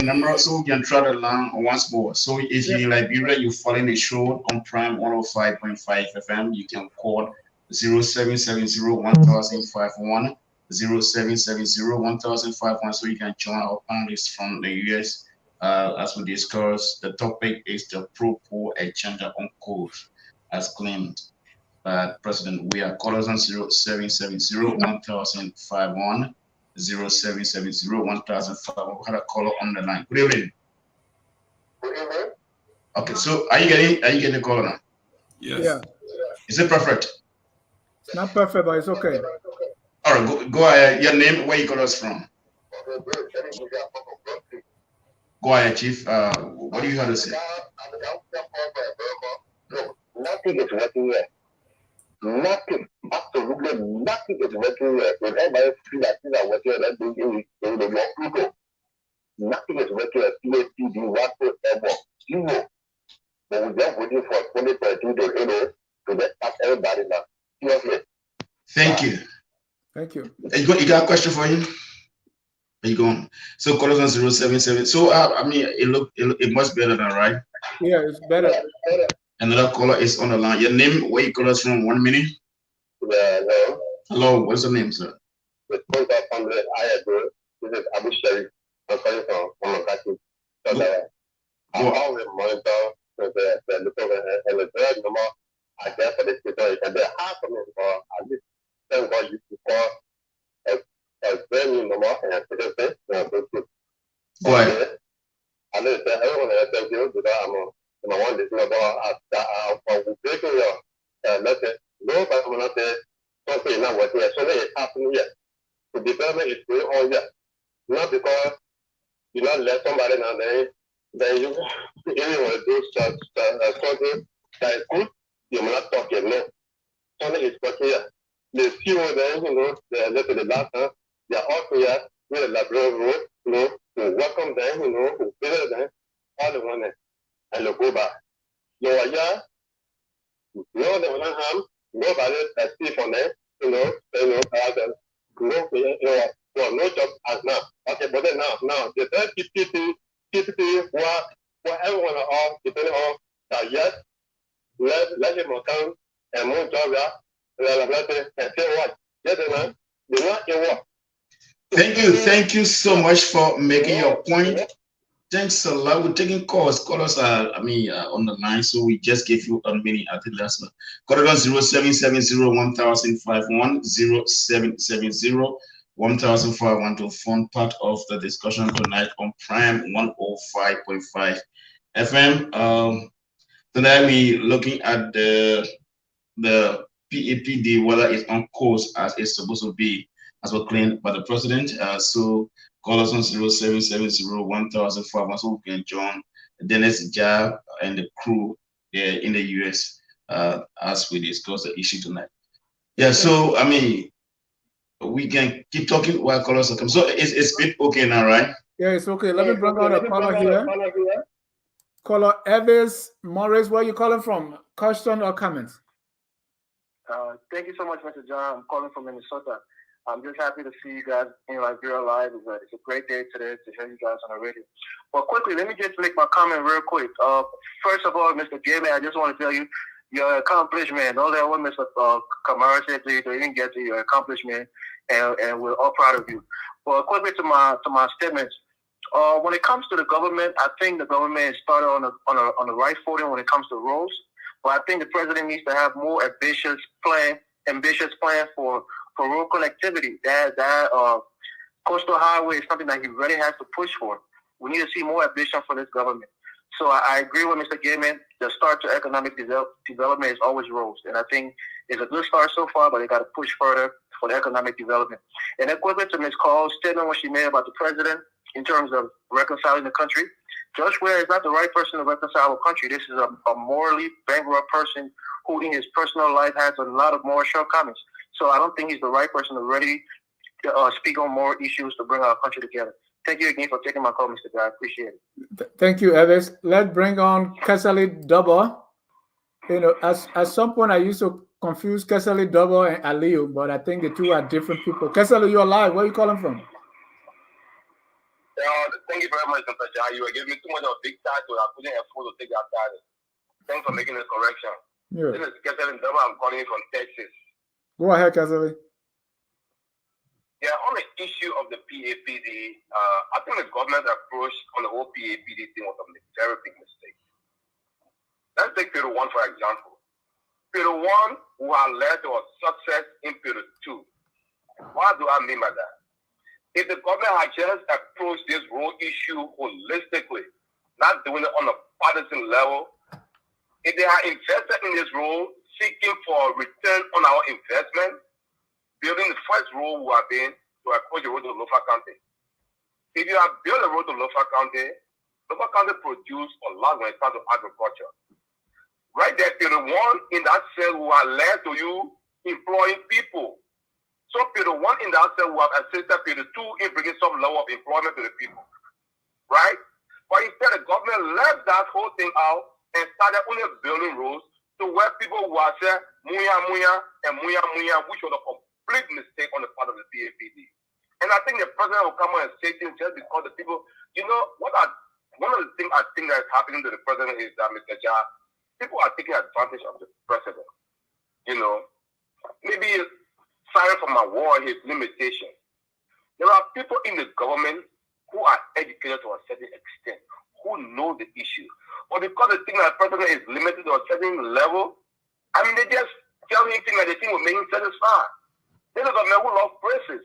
Number so we can try the line once more. So if you in Liberia, you following the show on Prime 105.5 FM, you can call 0770-1051, 0770-1051, so you can join our panelists from the US. As we discussed, the topic is the pro-poor agenda on course, as claimed by President Weah. Call us on 0770-1051, 0770-1051. We had a caller on the line. Good evening. Good evening. Okay, so are you getting the caller now? Yes. Yeah. Is it perfect? It's not perfect, but it's okay. All right, go ahead. Your name, where you call us from? Go ahead, Chief. What do you have to say? Nothing is working here. Nothing, absolutely nothing is working here. When everybody feel that things are working, they're doing in the wrong people. Nothing is working here. PhD, whatsoever. Zero. But we're just waiting for 2022 to get past everybody now. Seriously. Thank you. Thank you. You got a question for him? Are you going? So call us on 077. So I mean, it much better than right. Yeah, it's better. Another caller is on the line. Your name, where you call us from? 1 minute. Hello. Hello. What's your name, sir? This is Abu Sharif. I'm calling from Makati. So I always monitor the local and the drug number. I guess for this situation, and there are some for at least 10 God used to call a very new number and a citizen. Go ahead. I know that everyone has thank you because I'm one this number for breaking your message. No, but I'm not there. Something not working. So it's happening yet. The development is going on yet. Not because you not let somebody now then you want to do something that is good. You will not talk yet. No. Something is working here. The few of them, they look at the last time, they are all here with the Liberia road, to welcome them, to visit them, all the one and to go back. You are here, no, they will not harm, nobody that see from them, no job as now. Okay, but then now, the third PPP, what everyone are all depending on that yes, let him come and move job and say what? Yes, man, they're not in what. Thank you so much for making your point. Thanks a lot. We're taking calls. Callers are, on the line, so we just gave you a minute. I think that's call it on 0770-1051, 0770-1051 to form part of the discussion tonight on Prime 105.5 FM. Tonight we looking at the PAPD, whether it's on course as it's supposed to be, as was claimed by the president. So call us on 0770-1051 so we can join Dennis Jab and the crew in the US as we discuss the issue tonight. Yeah, so we can keep talking while callers are coming. So it's been okay now, right? Yeah, it's okay. Let me bring out a caller here. Caller Evis Morris, where are you calling from? Question or comments? Thank you so much, Mr. John. I'm calling from Minnesota. I'm just happy to see you guys in Liberia live. It's a great day today to hear you guys on the radio. But quickly, let me just make my comment real quick. First of all, Mr. Gailey, I just want to tell you your accomplishment. All that what Mr. Kamara said to you, to even get to your accomplishment, and we're all proud of you. But quickly to my statements. When it comes to the government, I think the government is started on the right footing when it comes to roads. But I think the president needs to have more ambitious plan for road connectivity. That coastal highway is something that he really has to push for. We need to see more ambition for this government. So I agree with Mr. Gaiman. The start to economic development is always roads. And I think it's a good start so far, but they got to push further for the economic development. And equivalent to Ms. Call's statement, what she made about the president in terms of reconciling the country, Judge Weah is not the right person to reconcile a country. This is a morally bankrupt person who in his personal life has a lot of moral shortcomings. So I don't think he's the right person to really speak on moral issues to bring our country together. Thank you again for taking my call, Mr. Guy. I appreciate it. Thank you, Evis. Let's bring on Kesali Dubba. You know, at some point I used to confuse Kesali Dubba and Aliu, but I think the two are different people. Kesali, you're alive. Where are you calling from? Thank you very much, Mr. Jai. You are giving me too much of a big title. I couldn't afford to take that title. Thanks for making this correction. Yeah. This is Kesali Dubba. I'm calling you from Texas. Go ahead, Kesali. Yeah, on the issue of the PAPD, I think the government approach on the whole PAPD thing was a very big mistake. Let's take Peter 1, for example. Peter 1, who had led to a success in Peter 2. What do I mean by that? If the government had just approached this road issue holistically, not doing it on a partisan level, if they had invested in this road, seeking for a return on our investment, building the first road we have been to approach the road to Lofa County. If you have built a road to Lofa County produces a lot when it comes to agriculture. Right there, Peter 1 in that cell who are led to you employing people. So Peter 1 in that cell who have assisted Peter 2 in bringing some level of employment to the people. Right? But instead, the government left that whole thing out and started only building roads to where people who are saying muya muya and muya muya, which was a complete mistake on the part of the PAPD. And I think the president will come on and say things just because the people, you know, one of the things I think that is happening to the president is that, Mr. Jha, people are taking advantage of the president. You know, maybe sorry for my word, his limitation. There are people in the government who are educated to a certain extent, who know the issue. But because the thing that the president is limited to a certain level, I mean, they just tell him things that they think will make him satisfied. There's a government who loves praises.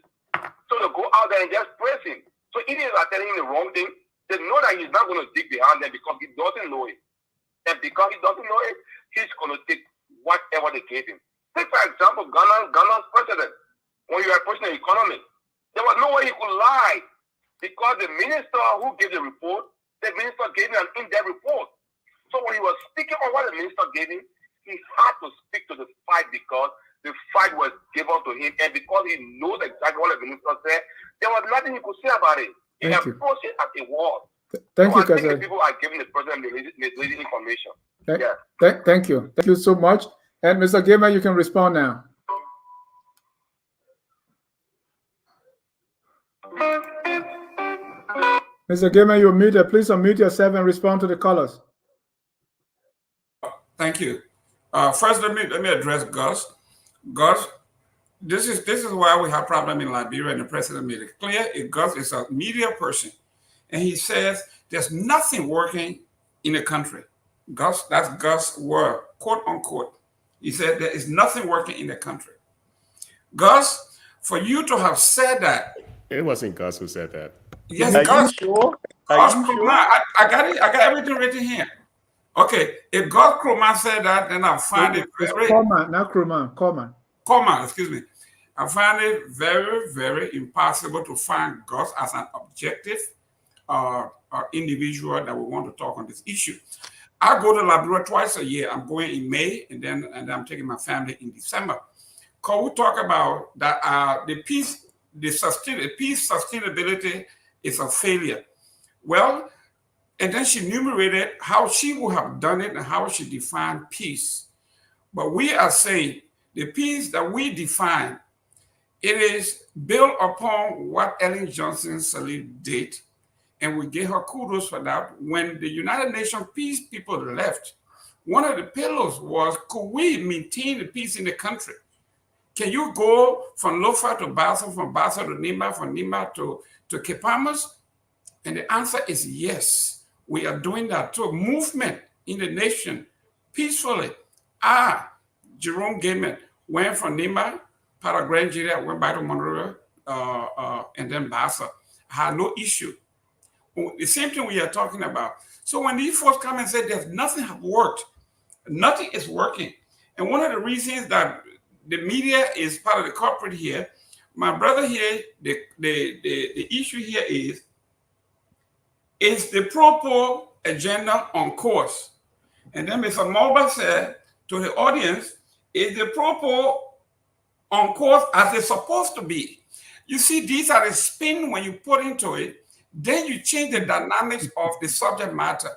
So they go out there and just praise him. So idiots are telling him the wrong thing. They know that he's not going to dig behind them because he doesn't know it. And because he doesn't know it, he's going to take whatever they gave him. Take, for example, Ghana's president. When you are pushing the economy, there was no way he could lie because the minister who gave the report, the minister gave him an in-depth report. So when he was speaking on what the minister gave him, he had to speak to the fight because the fight was given to him, and because he knows exactly what the minister said, there was nothing he could say about it. He approached it as a war. Thank you, I think the Kesali. people are giving the president misleading information. Thank you. Thank you so much. And Mr. Gaiman, you can respond now. Mr. Gaiman, you're muted. Please unmute yourself and respond to the callers. Thank you. First, let me address Gus. Gus, this is why we have problem in Liberia, and the president made it clear. Gus is a media person, and he says there's nothing working in the country. Gus, that's Gus' word, quote unquote. He said there is nothing working in the country. Gus, for you to have said that, it wasn't Gus who said that. Yes, Are Gus. you sure? Gus Are you sure? Kroman, I got it. I got everything written here. Okay, if Gus Kroman said that, then I'll find it very. Coleman, not Kroman. Coleman. Coleman, excuse me. I find it very, very impossible to find Gus as an objective individual that we want to talk on this issue. I go to Liberia twice a year. I'm going in May, and then I'm taking my family in December. Because we talk about that the peace sustainability is a failure. Well, and then she enumerated how she would have done it and how she defined peace. But we are saying the peace that we define, it is built upon what Ellen Johnson Sirleaf did. And we give her kudos for that. When the United Nations peace people left, one of the pillars was, could we maintain the peace in the country? Can you go from Lofa to Basel, from Basel to Nimba, from Nimba to Kepamas? And the answer is yes. We are doing that to a movement in the nation peacefully. Jerome Gayman went from Nima, part of Grand Nigeria, went back to Monrovia, and then Bassa. Had no issue. The same thing we are talking about. So when these folks come and say there's nothing have worked, nothing is working. And one of the reasons that the media is part of the corporate here, my brother here, the issue here is the pro-poor agenda on course? And then Mr. Mulba said to the audience, is the pro-poor on course as it's supposed to be? You see, these are the spin when you put into it, then you change the dynamics of the subject matter.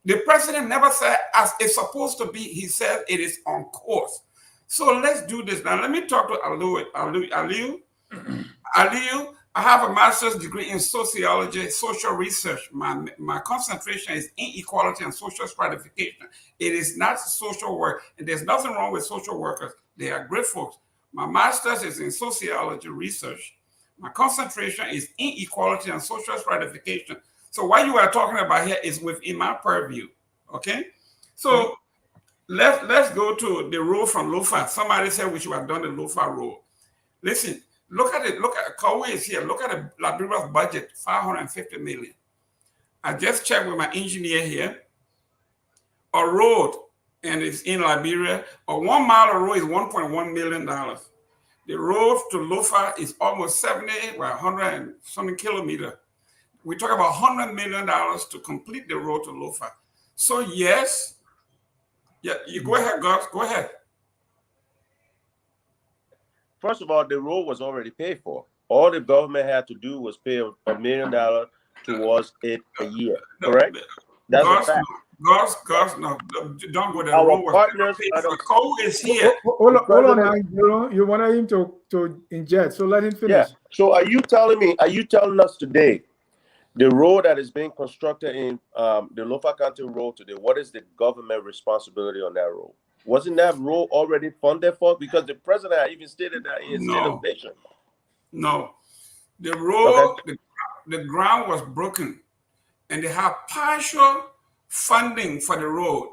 The president never said as it's supposed to be, he said it is on course. So let's do this. Now let me talk to Aliu. Aliu, I have a master's degree in sociology, social research. My concentration is inequality and social stratification. It is not social work. And there's nothing wrong with social workers. They are great folks. My master's is in sociology research. My concentration is inequality and social stratification. So what you are talking about here is within my purview, okay? So let's go to the rule from LOFA. Somebody said we should have done the LOFA rule. Listen, look at it. Look at Kowe is here. Look at the Liberia's budget, 550 million. I just checked with my engineer here. A road, and it's in Liberia, a 1 mile of road is $1.1 million. The road to Lofa is almost 100 and something kilometers. We talk about $100 million to complete the road to Lofa. So yes, yeah, you go ahead, Gus, go ahead. First of all, the road was already paid for. All the government had to do was pay $1 million towards it a year, correct? That's a fact. Gus, no, don't go there. Our partners, Cole is here. Hold on, you want him to inject, so let him finish. Yeah. So are you telling us today, the road that is being constructed in the Lofa County Road today, what is the government responsibility on that road? Wasn't that road already funded for? Because the president even stated that in his State of Nation. No. The road, the ground was broken, and they have partial funding for the road.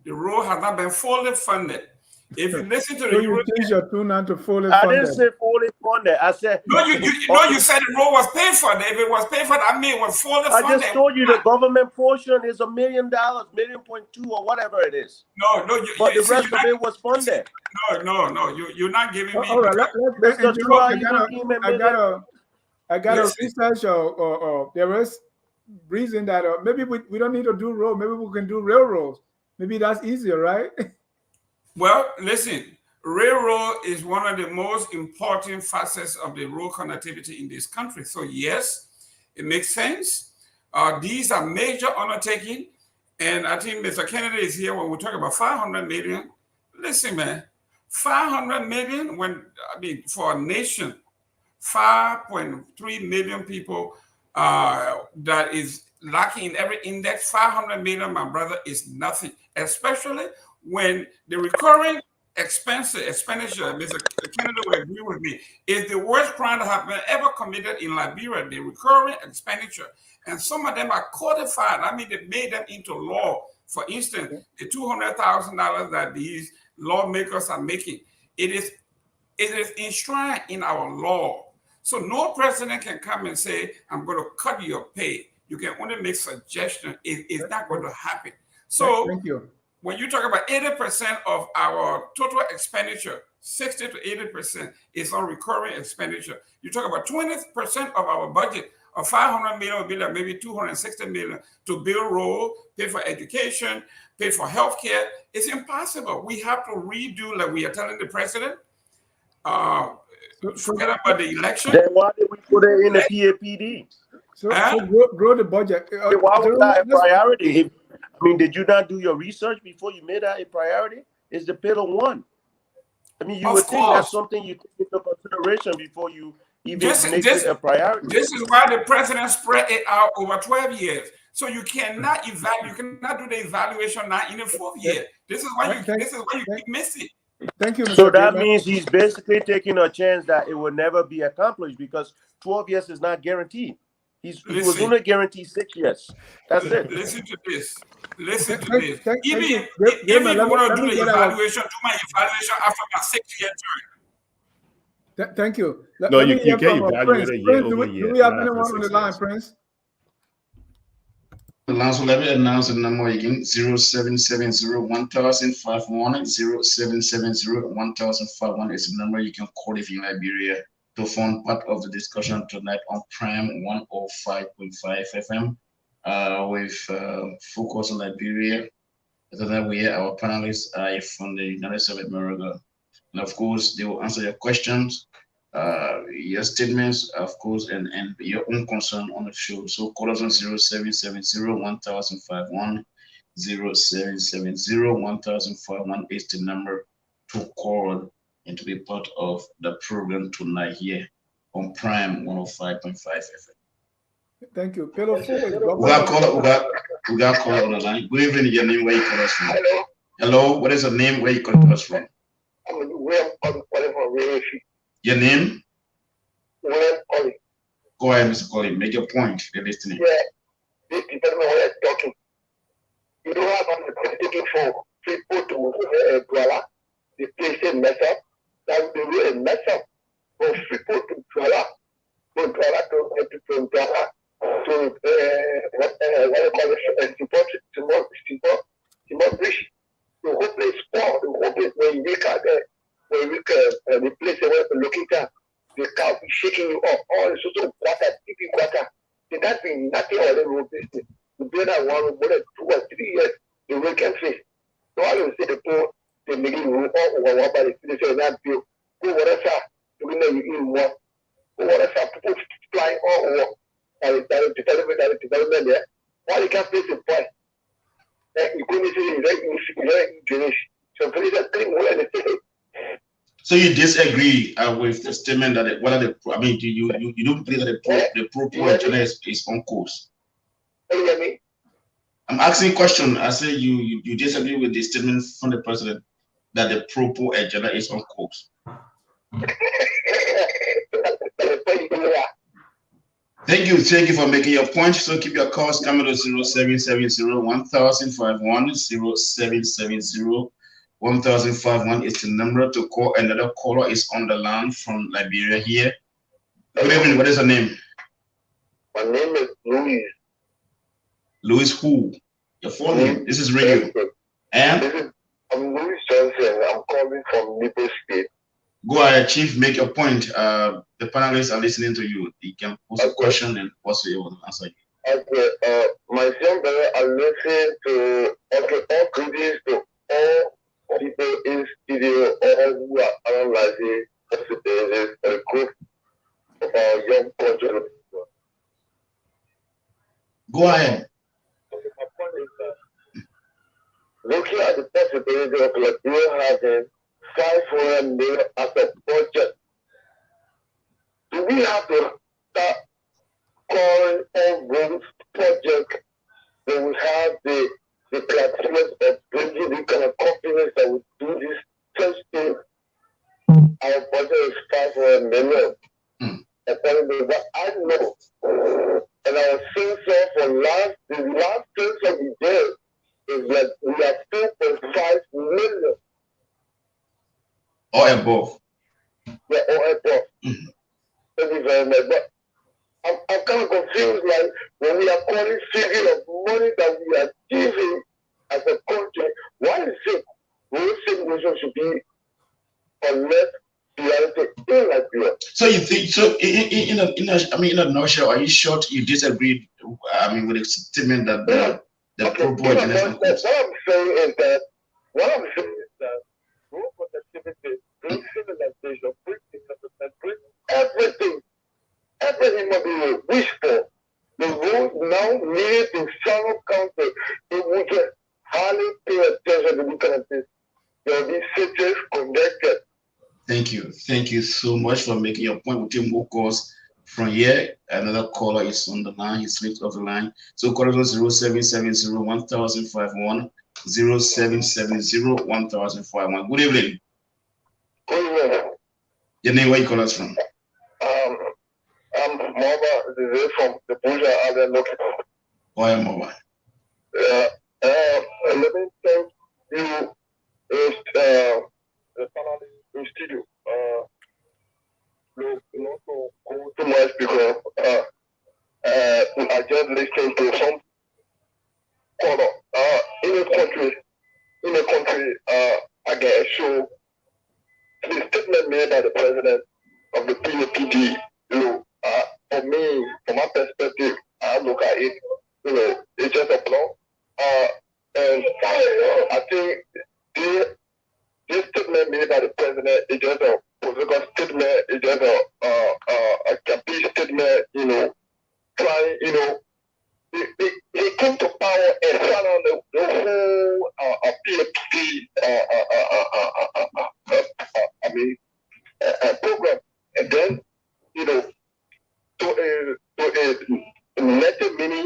The road has not been fully funded. If you listen to the you change your tune now to fully funded. funded. I didn't say fully funded. I said you said the road was paid for. If it was paid for, I mean it was fully funded. I just told you the government portion is $1 million, $1.2 million, or whatever it is. No, but the rest of it was funded. No, you're not giving me. All right, I got a research or there is reason that maybe we don't need to do road. Maybe we can do railroads. Maybe that's easier, right? Well, listen, railroad is one of the most important facets of the road connectivity in this country. So yes, it makes sense. These are major undertakings. And I think Mr. Kennedy is here when we talk about 500 million. Listen, man, 500 million for a nation, 5.3 million people that is lacking in every index, 500 million, my brother, is nothing, especially when the recurring expenditure, Mr. Kennedy will agree with me, is the worst crime that have been ever committed in Liberia, the recurring expenditure. And some of them are codified. I mean, they made them into law. For instance, the $200,000 that these lawmakers are making, it is enshrined in our law. So no president can come and say, I'm going to cut your pay. You can only make suggestions. It's not going to happen. So thank you. When you talk about 80% of our total expenditure, 60 to 80% is on recurring expenditure. You talk about 20% of our budget of 500 million would be like maybe 260 million to build road, pay for education, pay for healthcare. It's impossible. We have to redo, like we are telling the president, forget about the election. Then why did we put it in the PAPD? So grow the budget. Why was that a priority? I mean, did you not do your research before you made that a priority? It's the pillar one. I mean, you would think that's something you take into consideration before you even make it a priority. This is why the president spread it out over 12 years. So you cannot evaluate. You cannot do the evaluation now in the 4th year. This is why you keep missing. Thank you, Mr. So that means he's basically taking a chance that it will never be accomplished because 12 years is not guaranteed. He was only guaranteed 6 years. That's it. Listen to this. Listen to Thank this. you. Even Gentlemen, if you want to let do me the get our. evaluation, do my evaluation after my 6-year term. Thank you. No, Let me you hear get from Prince. evaluated year Prince, over do year, we have not after anyone on the 6 line, years. Prince? So let me announce the number again: 0770-1051, 0770-1051 is the number you can call if you're in Liberia to form part of the discussion tonight on Prime 105.5 FM with Focus on Liberia. Then we have our panelists from the United States of America. And of course, they will answer your questions, your statements, of course, and your own concern on the show. So call us on 0770-1051, 0770-1051 is the number to call and to be part of the program tonight here on Prime 105.5 FM. Thank you. Pillow 4 is We got caller on the line. Good evening, your name, where you call us from? Hello, what is your name, where you call us from? Weah, calling from Weah. Your name? Weah calling. Go ahead, Mr. Colley. Make your point. They're listening. Yeah, this depends on what you're talking. You don't have an taking for people to Douala. The place is mess up. That's the real mess up. From people to Douala. From Douala to Douala. To what do you call it? Timor Bridge. The whole place poor. The whole place when you look at the place where you're looking at, the cow is shaking you up. All the social quarter, TV quarter. That's been nothing on the road business. The brother one more than 2 or 3 years, the way can face. So I will say the poor, they make it room all over what by the citizen that bill. Go whatever, you know you eat more. Go whatever, people flying all over. And the development there. Why you can't face the point? You couldn't see it, so please just think more than the city. So you disagree with the statement that you don't believe that the pro-poor agenda is on course? What do you mean? I'm asking a question. I say you disagree with the statement from the president that the pro-poor agenda is on course. Thank you for making your point. So keep your calls coming to 0770-1051, 0770-1051 is the number to call. Another caller is on the line from Liberia here. Good evening. What is your name? My name is Louis. Louis who? Your full name. This is radio. And? I'm Louis Johnson. I'm calling from Liberia State. Go ahead, Chief. Make your point. The panelists are listening to you. You can pose a question and also you will answer. Okay. My young brother, I listen to all credits to all people in studio, all who are analyzing the group of our young culture. Go ahead. Okay, my point is that looking at the possibility of Liberia having 500 million as a budget, do we have to start calling all those projects that we have the criteria of bringing the kind of companies that will do this first thing? Our budget is 500 million. According to what I know, and our sensor for the last sensor we did is that we have 2.5 million. Or above. Yeah, or above. Thank you very much. But I'm kind of confused, like when we are calling figure of money that we are giving as a country, why is it we should be unless reality in Liberia? So you think so? In a nutshell, are you sure you disagree? With the statement that the pro-poor agenda is on course? What I'm saying is that group productivity, bring civilization, bring development, bring everything what we wish for. The road now needed to follow council. If we can hardly pay attention to look at this, there will be cities connected. Thank you so much for making your point. We'll take more calls from here. Another caller is on the line. He slipped off the line. So call us on 0770-1051, 0770-1051. Good evening. Good evening. Your name, where you call us from? I'm Mama from the Buja Island local. Why am I? Let me thank you, the panelists in studio. Not to go too much because I just listened to some color. In a country, I get show the statement made by the president of the PAPD. For me, from my perspective, I look at it. It's just a flaw. And I think this statement made by the president is just a political statement. It's just a campaign statement. Trying, he came to power and shut down the whole PAPD program, and then let the mini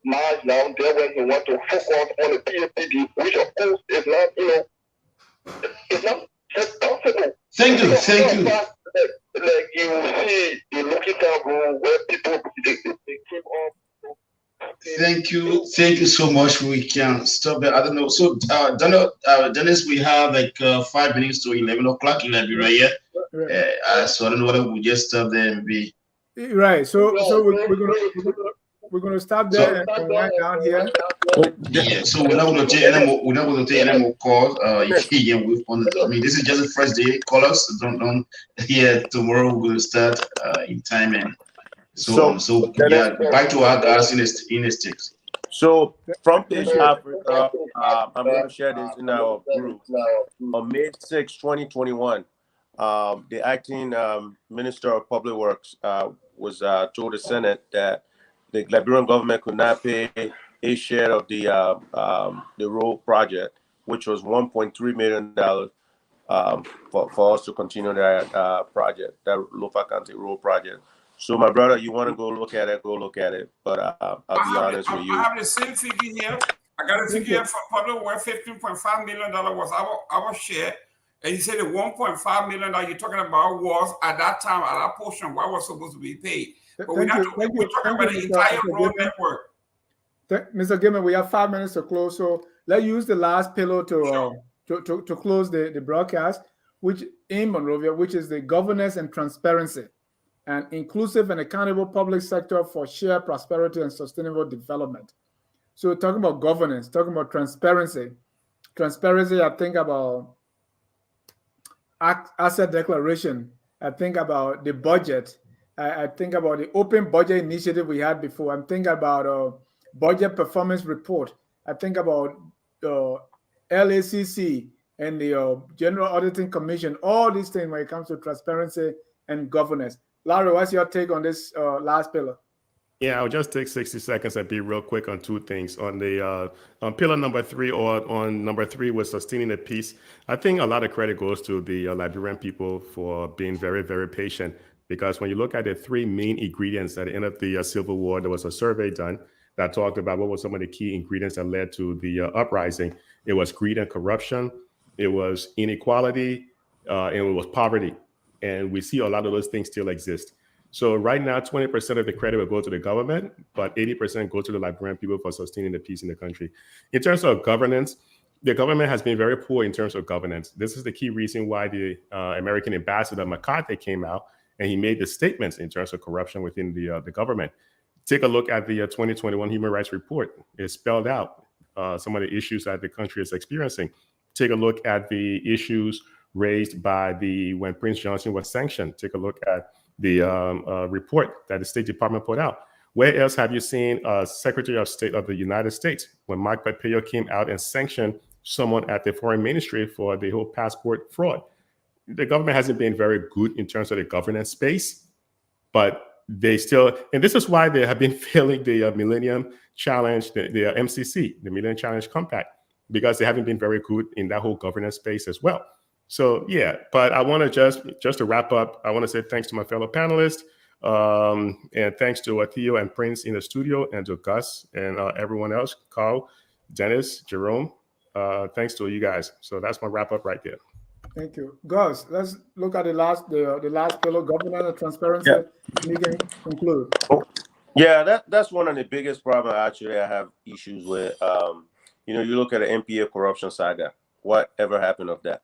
march down there when he want to focus on the PAPD, which of course is not it's not just possible. Thank you. Like you see the looking down where people they keep on. Thank you so much. We can stop it. I don't know. So, Dennis, we have like 5 minutes to 11 o'clock in Liberia. So I don't know whether we just stop there and be right. So we're gonna stop there and wind down here. Yeah. So we're not going to take any more. We're not going to take any more calls. Yeah, I mean, this is just the first day. Call us. Don't. Yeah. Tomorrow we're going to start in time and so on. So yeah, back to our guys in the sticks. So from Page Africa, I'm going to share this in our group. On May 6, 2021, the acting Minister of Public Works was told the Senate that the Liberian government could not pay a share of the road project, which was $1.3 million for us to continue that project, that Lofa County road project. So, my brother, you want to go look at it, go look at it. But I'll be honest with you. I have the same figure here. I got a figure for public work, $15.5 million was our share. And you said the $1.5 million you're talking about was at that time, at that portion, what was supposed to be paid. But we're talking about the entire road network. Mr. Gilman, we have 5 minutes to close, so let's use the last pillar to close the broadcast, which in Monrovia, which is the governance and transparency, and inclusive and accountable public sector for shared prosperity and sustainable development. So talking about governance, talking about transparency. Transparency, I think about asset declaration. I think about the budget. I think about the open budget initiative we had before. I'm thinking about budget performance report. I think about LACC and the General Auditing Commission, all these things when it comes to transparency and governance. Larry, what's your take on this last pillar? Yeah, I'll just take 60 seconds and be real quick on two things. On the on pillar number 3, or on number 3 with sustaining the peace, I think a lot of credit goes to the Liberian people for being very, very patient. Because when you look at the 3 main ingredients at the end of the Civil War, there was a survey done that talked about what were some of the key ingredients that led to the uprising. It was greed and corruption, it was inequality, and it was poverty. And we see a lot of those things still exist. So right now, 20% of the credit will go to the government, but 80% go to the Liberian people for sustaining the peace in the country. In terms of governance, the government has been very poor in terms of governance. This is the key reason why the American ambassador McCarthy came out and he made the statements in terms of corruption within the government. Take a look at the 2021 Human Rights Report. It spelled out some of the issues that the country is experiencing. Take a look at the issues raised by when Prince Johnson was sanctioned. Take a look at the report that the State Department put out. Where else have you seen Secretary of State of the United States when Mike Pompeo came out and sanctioned someone at the foreign ministry for the whole passport fraud? The government hasn't been very good in terms of the governance space, but they still, and this is why they have been failing the Millennium Challenge, the MCC, the Millennium Challenge Compact, because they haven't been very good in that whole governance space as well. So yeah, but I want to just to wrap up, I want to say thanks to my fellow panelists, and thanks to Theo and Prince in the studio, and to Gus and everyone else, Carl, Dennis, Jerome. Thanks to you guys. So that's my wrap up right there. Thank you. Gus, let's look at the last pillar, governance and transparency, Yeah. and you can conclude. Yeah, that's one of the biggest problems actually I have issues with. You look at the MPA corruption saga. Whatever happened of that?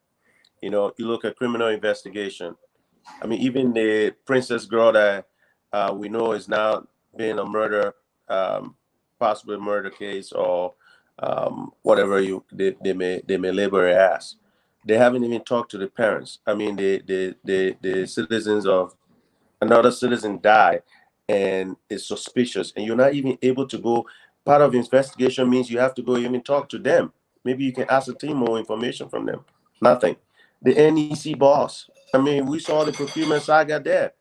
You look at criminal investigation. I mean, even the princess girl that we know is now being a murder, possible murder case or whatever they may label it as. They haven't even talked to the parents. I mean, the citizens of another citizen died and is suspicious, and you're not even able to go. Part of investigation means you have to go even talk to them. Maybe you can ascertain more information from them. Nothing. The NEC boss. I mean, we saw the procurement saga there.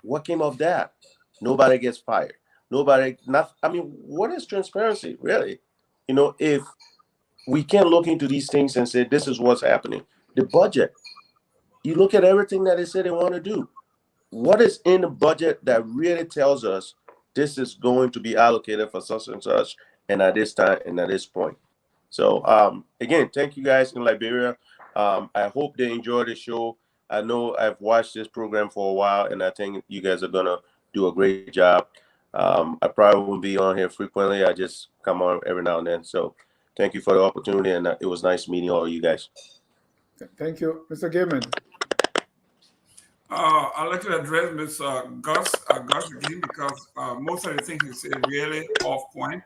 What came of that? Nobody gets fired. Nobody. Not. I mean, what is transparency really? If we can look into these things and say this is what's happening. The budget. You look at everything that they say they want to do. What is in the budget that really tells us this is going to be allocated for such and such and at this time and at this point? So again, thank you guys in Liberia. I hope they enjoy the show. I know I've watched this program for a while, and I think you guys are gonna do a great job. I probably won't be on here frequently. I just come on every now and then. So thank you for the opportunity, and it was nice meeting all of you guys. Thank you, Mr. Gaiman. I'd like to address Mr. Gus again because most of the things he said really off point.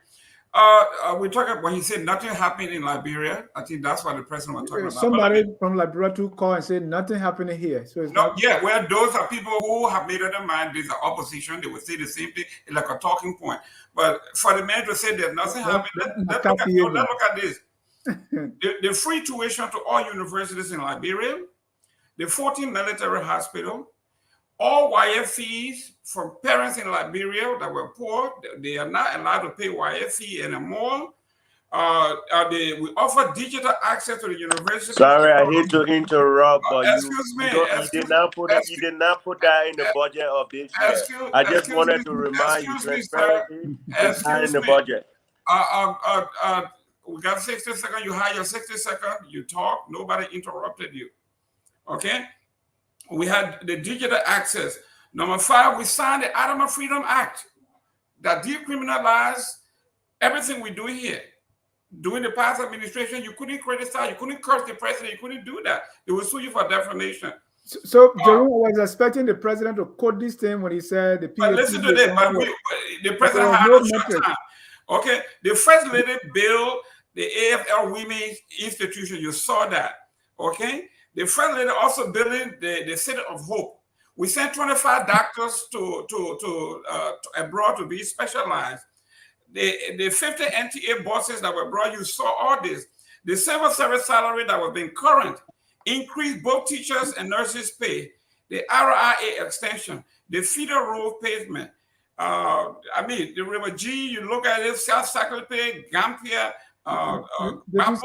We talk about when he said nothing happened in Liberia. I think that's what the president was talking about. Somebody from Liberia to call and say nothing happening here. So it's well, those are people who have made up their mind. There's an opposition. They will say the same thing. It's like a talking point. But for the man to say there's nothing happened, let's look at this. The free tuition to all universities in Liberia, the 14 military hospital, all YF fees from parents in Liberia that were poor, they are not allowed to pay YF fee anymore. We offer digital access to the university. Sorry, I hate to interrupt, but you did not put that in the budget of this year. I just wanted to remind you, transparency is not in the budget. We got 60 seconds. You had your 60 seconds. You talk. Nobody interrupted you. Okay. We had the digital access. Number 5, we signed the Atom Freedom Act that decriminalized everything we do here. During the past administration, you couldn't criticize, you couldn't curse the president, you couldn't do that. They will sue you for defamation. So Jerome was expecting the president to quote this thing when he said the But listen to this, the president had no short time. Okay, the first lady built the AFL Women's Institution. You saw that. Okay. The first lady also building the City of Hope. We sent 25 doctors to abroad to be specialized. The 50 NTA bosses that were brought, you saw all this. The civil service salary that was being current increased both teachers and nurses' pay. The RIA extension, the feeder road pavement. I mean, the River G, you look at it, South Sacramento, Gambier, they are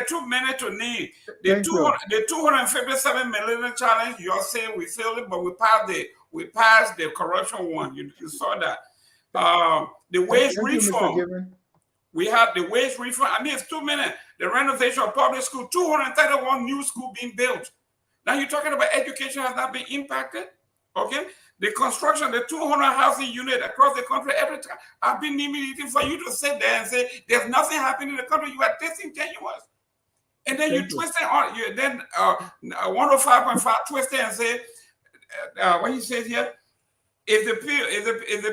too many to name. The 257 million challenge, you're saying we failed it, but we passed the corruption one. You saw that. The wage reform. We had the wage reform. I mean, it's 2 minutes. The renovation of public school, 231 new schools being built. Now you're talking about education has not been impacted. Okay. The construction, the 200 housing unit across the country, every time I've been needing for you to sit there and say there's nothing happening in the country. You are disingenuous, and then you twist it on. You then 105.5 twist it and say what he says here. Is the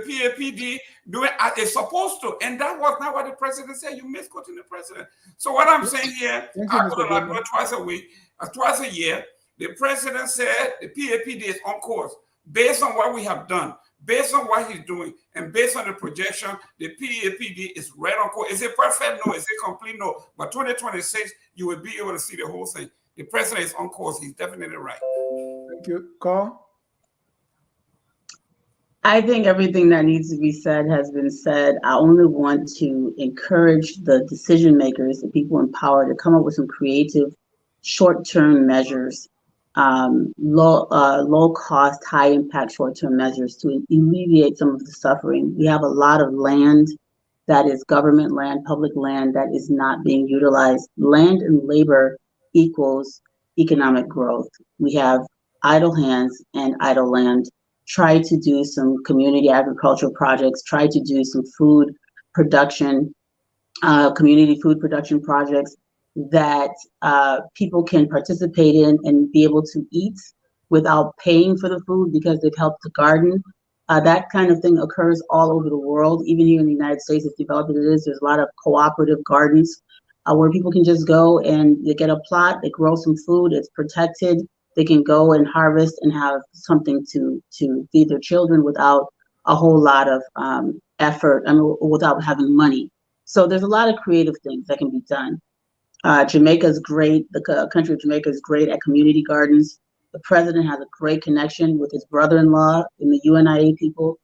PAPD doing as it's supposed to? And that was not what the president said. You misquoting the president. So what I'm saying here, I go to Liberia twice a week, twice a year. The president said the PAPD is on course. Based on what we have done, based on what he's doing, and based on the projection, the PAPD is right on course. Is it perfect? No. Is it complete? No. But 2026, you will be able to see the whole thing. The president is on course. He's definitely right. Thank you. Carl? I think everything that needs to be said has been said. I only want to encourage the decision makers, the people in power, to come up with some creative short-term measures, low cost, high impact short-term measures to alleviate some of the suffering. We have a lot of land that is government land, public land that is not being utilized. Land and labor equals economic growth. We have idle hands and idle land. Try to do some community agricultural projects, try to do some food production, community food production projects that people can participate in and be able to eat without paying for the food because they've helped to garden. That kind of thing occurs all over the world. Even here in the United States, as developed as it is, there's a lot of cooperative gardens where people can just go and they get a plot, they grow some food, it's protected. They can go and harvest and have something to feed their children without a whole lot of effort, without having money. So there's a lot of creative things that can be done. Jamaica's great. The country of Jamaica is great at community gardens. The president has a great connection with his brother-in-law and the UNIA people.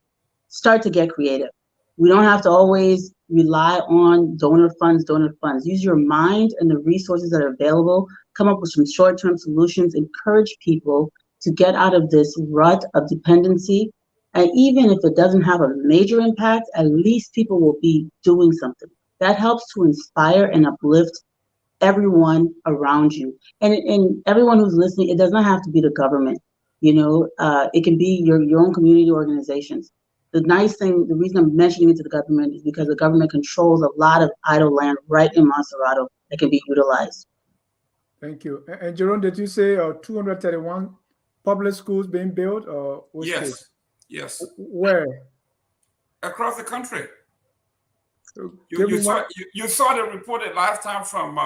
Start to get creative. We don't have to always rely on donor funds. Use your mind and the resources that are available. Come up with some short-term solutions. Encourage people to get out of this rut of dependency. And even if it doesn't have a major impact, at least people will be doing something. That helps to inspire and uplift everyone around you. And everyone who's listening, it does not have to be the government. It can be your own community organizations. The nice thing, the reason I'm mentioning it to the government is because the government controls a lot of idle land right in Montserrat that can be utilized. Thank you. And Jerome, did you say 231 public schools being built? Yes. Yes. Where? Across the country. You saw the report last time from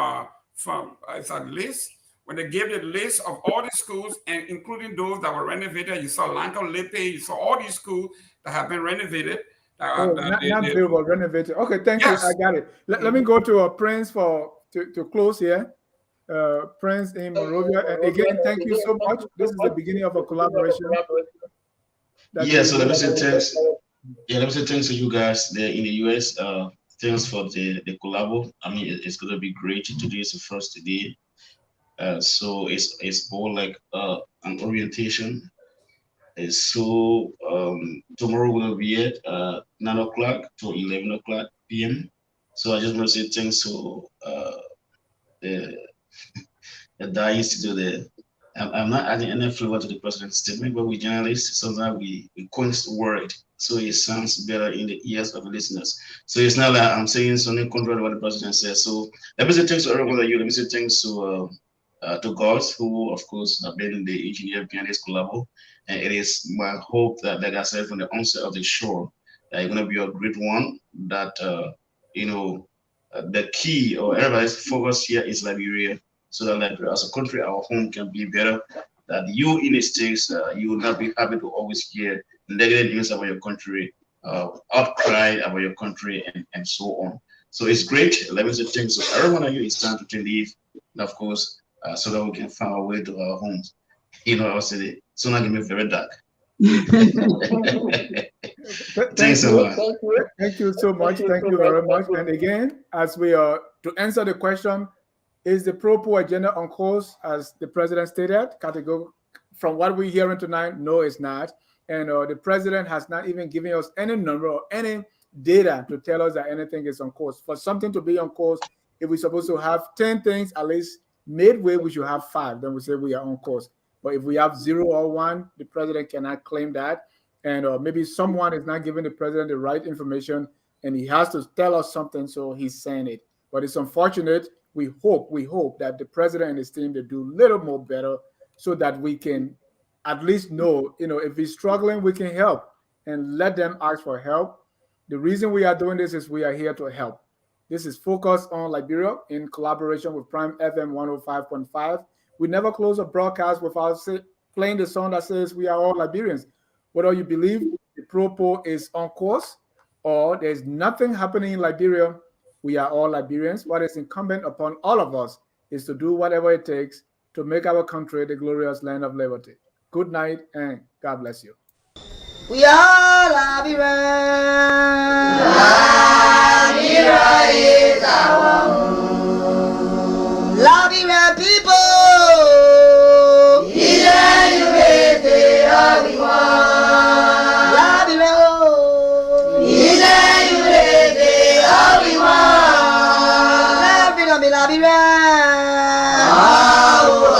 it's a list when they gave the list of all the schools and including those that were renovated. You saw Lanka Lepe, you saw all these schools that have been renovated. Not built but renovated. Okay, thank Yes. you. I got it. Let me go to Prince to close here. Prince in Monrovia. And again, thank you so much. This is the beginning of a collaboration. So let me say thanks. Yeah, let me say thanks to you guys there in the US. Thanks for the collabo. I mean, it's going to be great. Today is the first day. So it's more like an orientation. So tomorrow we're going to be at 9 o'clock to 11 o'clock p.m. So I just want to say thanks to the guys to do the. I'm not adding any flavor to the president's statement, but we journalists sometimes we coin the word so it sounds better in the ears of the listeners. So it's not like I'm saying something contrary to what the president says. So let me say thanks to everyone that you. Let me say thanks to God, who of course have been the engineer behind this collabo. And it is my hope that, like I said from the onset of the show, that it's going to be a great one. That the key or everybody's focus here is Liberia. So that like, as a country, our home can be better. That you in the States, you will not be happy to always hear negative news about your country, outcry about your country, and so on. So it's great. Let me say thanks to everyone of you. It's time to leave, and of course, so that we can find our way to our homes. Our city. So now get me very dark. Thanks a lot. Thank you so much. Thank you very much. And again, as we are to answer the question, is the pro-poor agenda on course, as the president stated? From what we're hearing tonight, no, it's not. And the president has not even given us any number or any data to tell us that anything is on course. For something to be on course, if we're supposed to have 10 things, at least midway, we should have 5. Then we say we are on course. But if we have 0 or 1, the president cannot claim that. And maybe someone is not giving the president the right information and he has to tell us something, so he's saying it. But it's unfortunate. We hope that the president and his team, they do a little more better so that we can at least know, if he's struggling, we can help and let them ask for help. The reason we are doing this is we are here to help. This is Focus on Liberia in collaboration with Prime FM 105.5. We never close a broadcast without playing the song that says we are all Liberians. Whether you believe the pro-poor is on course or there's nothing happening in Liberia, we are all Liberians. What is incumbent upon all of us is to do whatever it takes to make our country the glorious land of liberty. Good night and God bless you. We are Liberians. Liberia is our home. Liberian people. Liberia, oh. Liberia. Oh,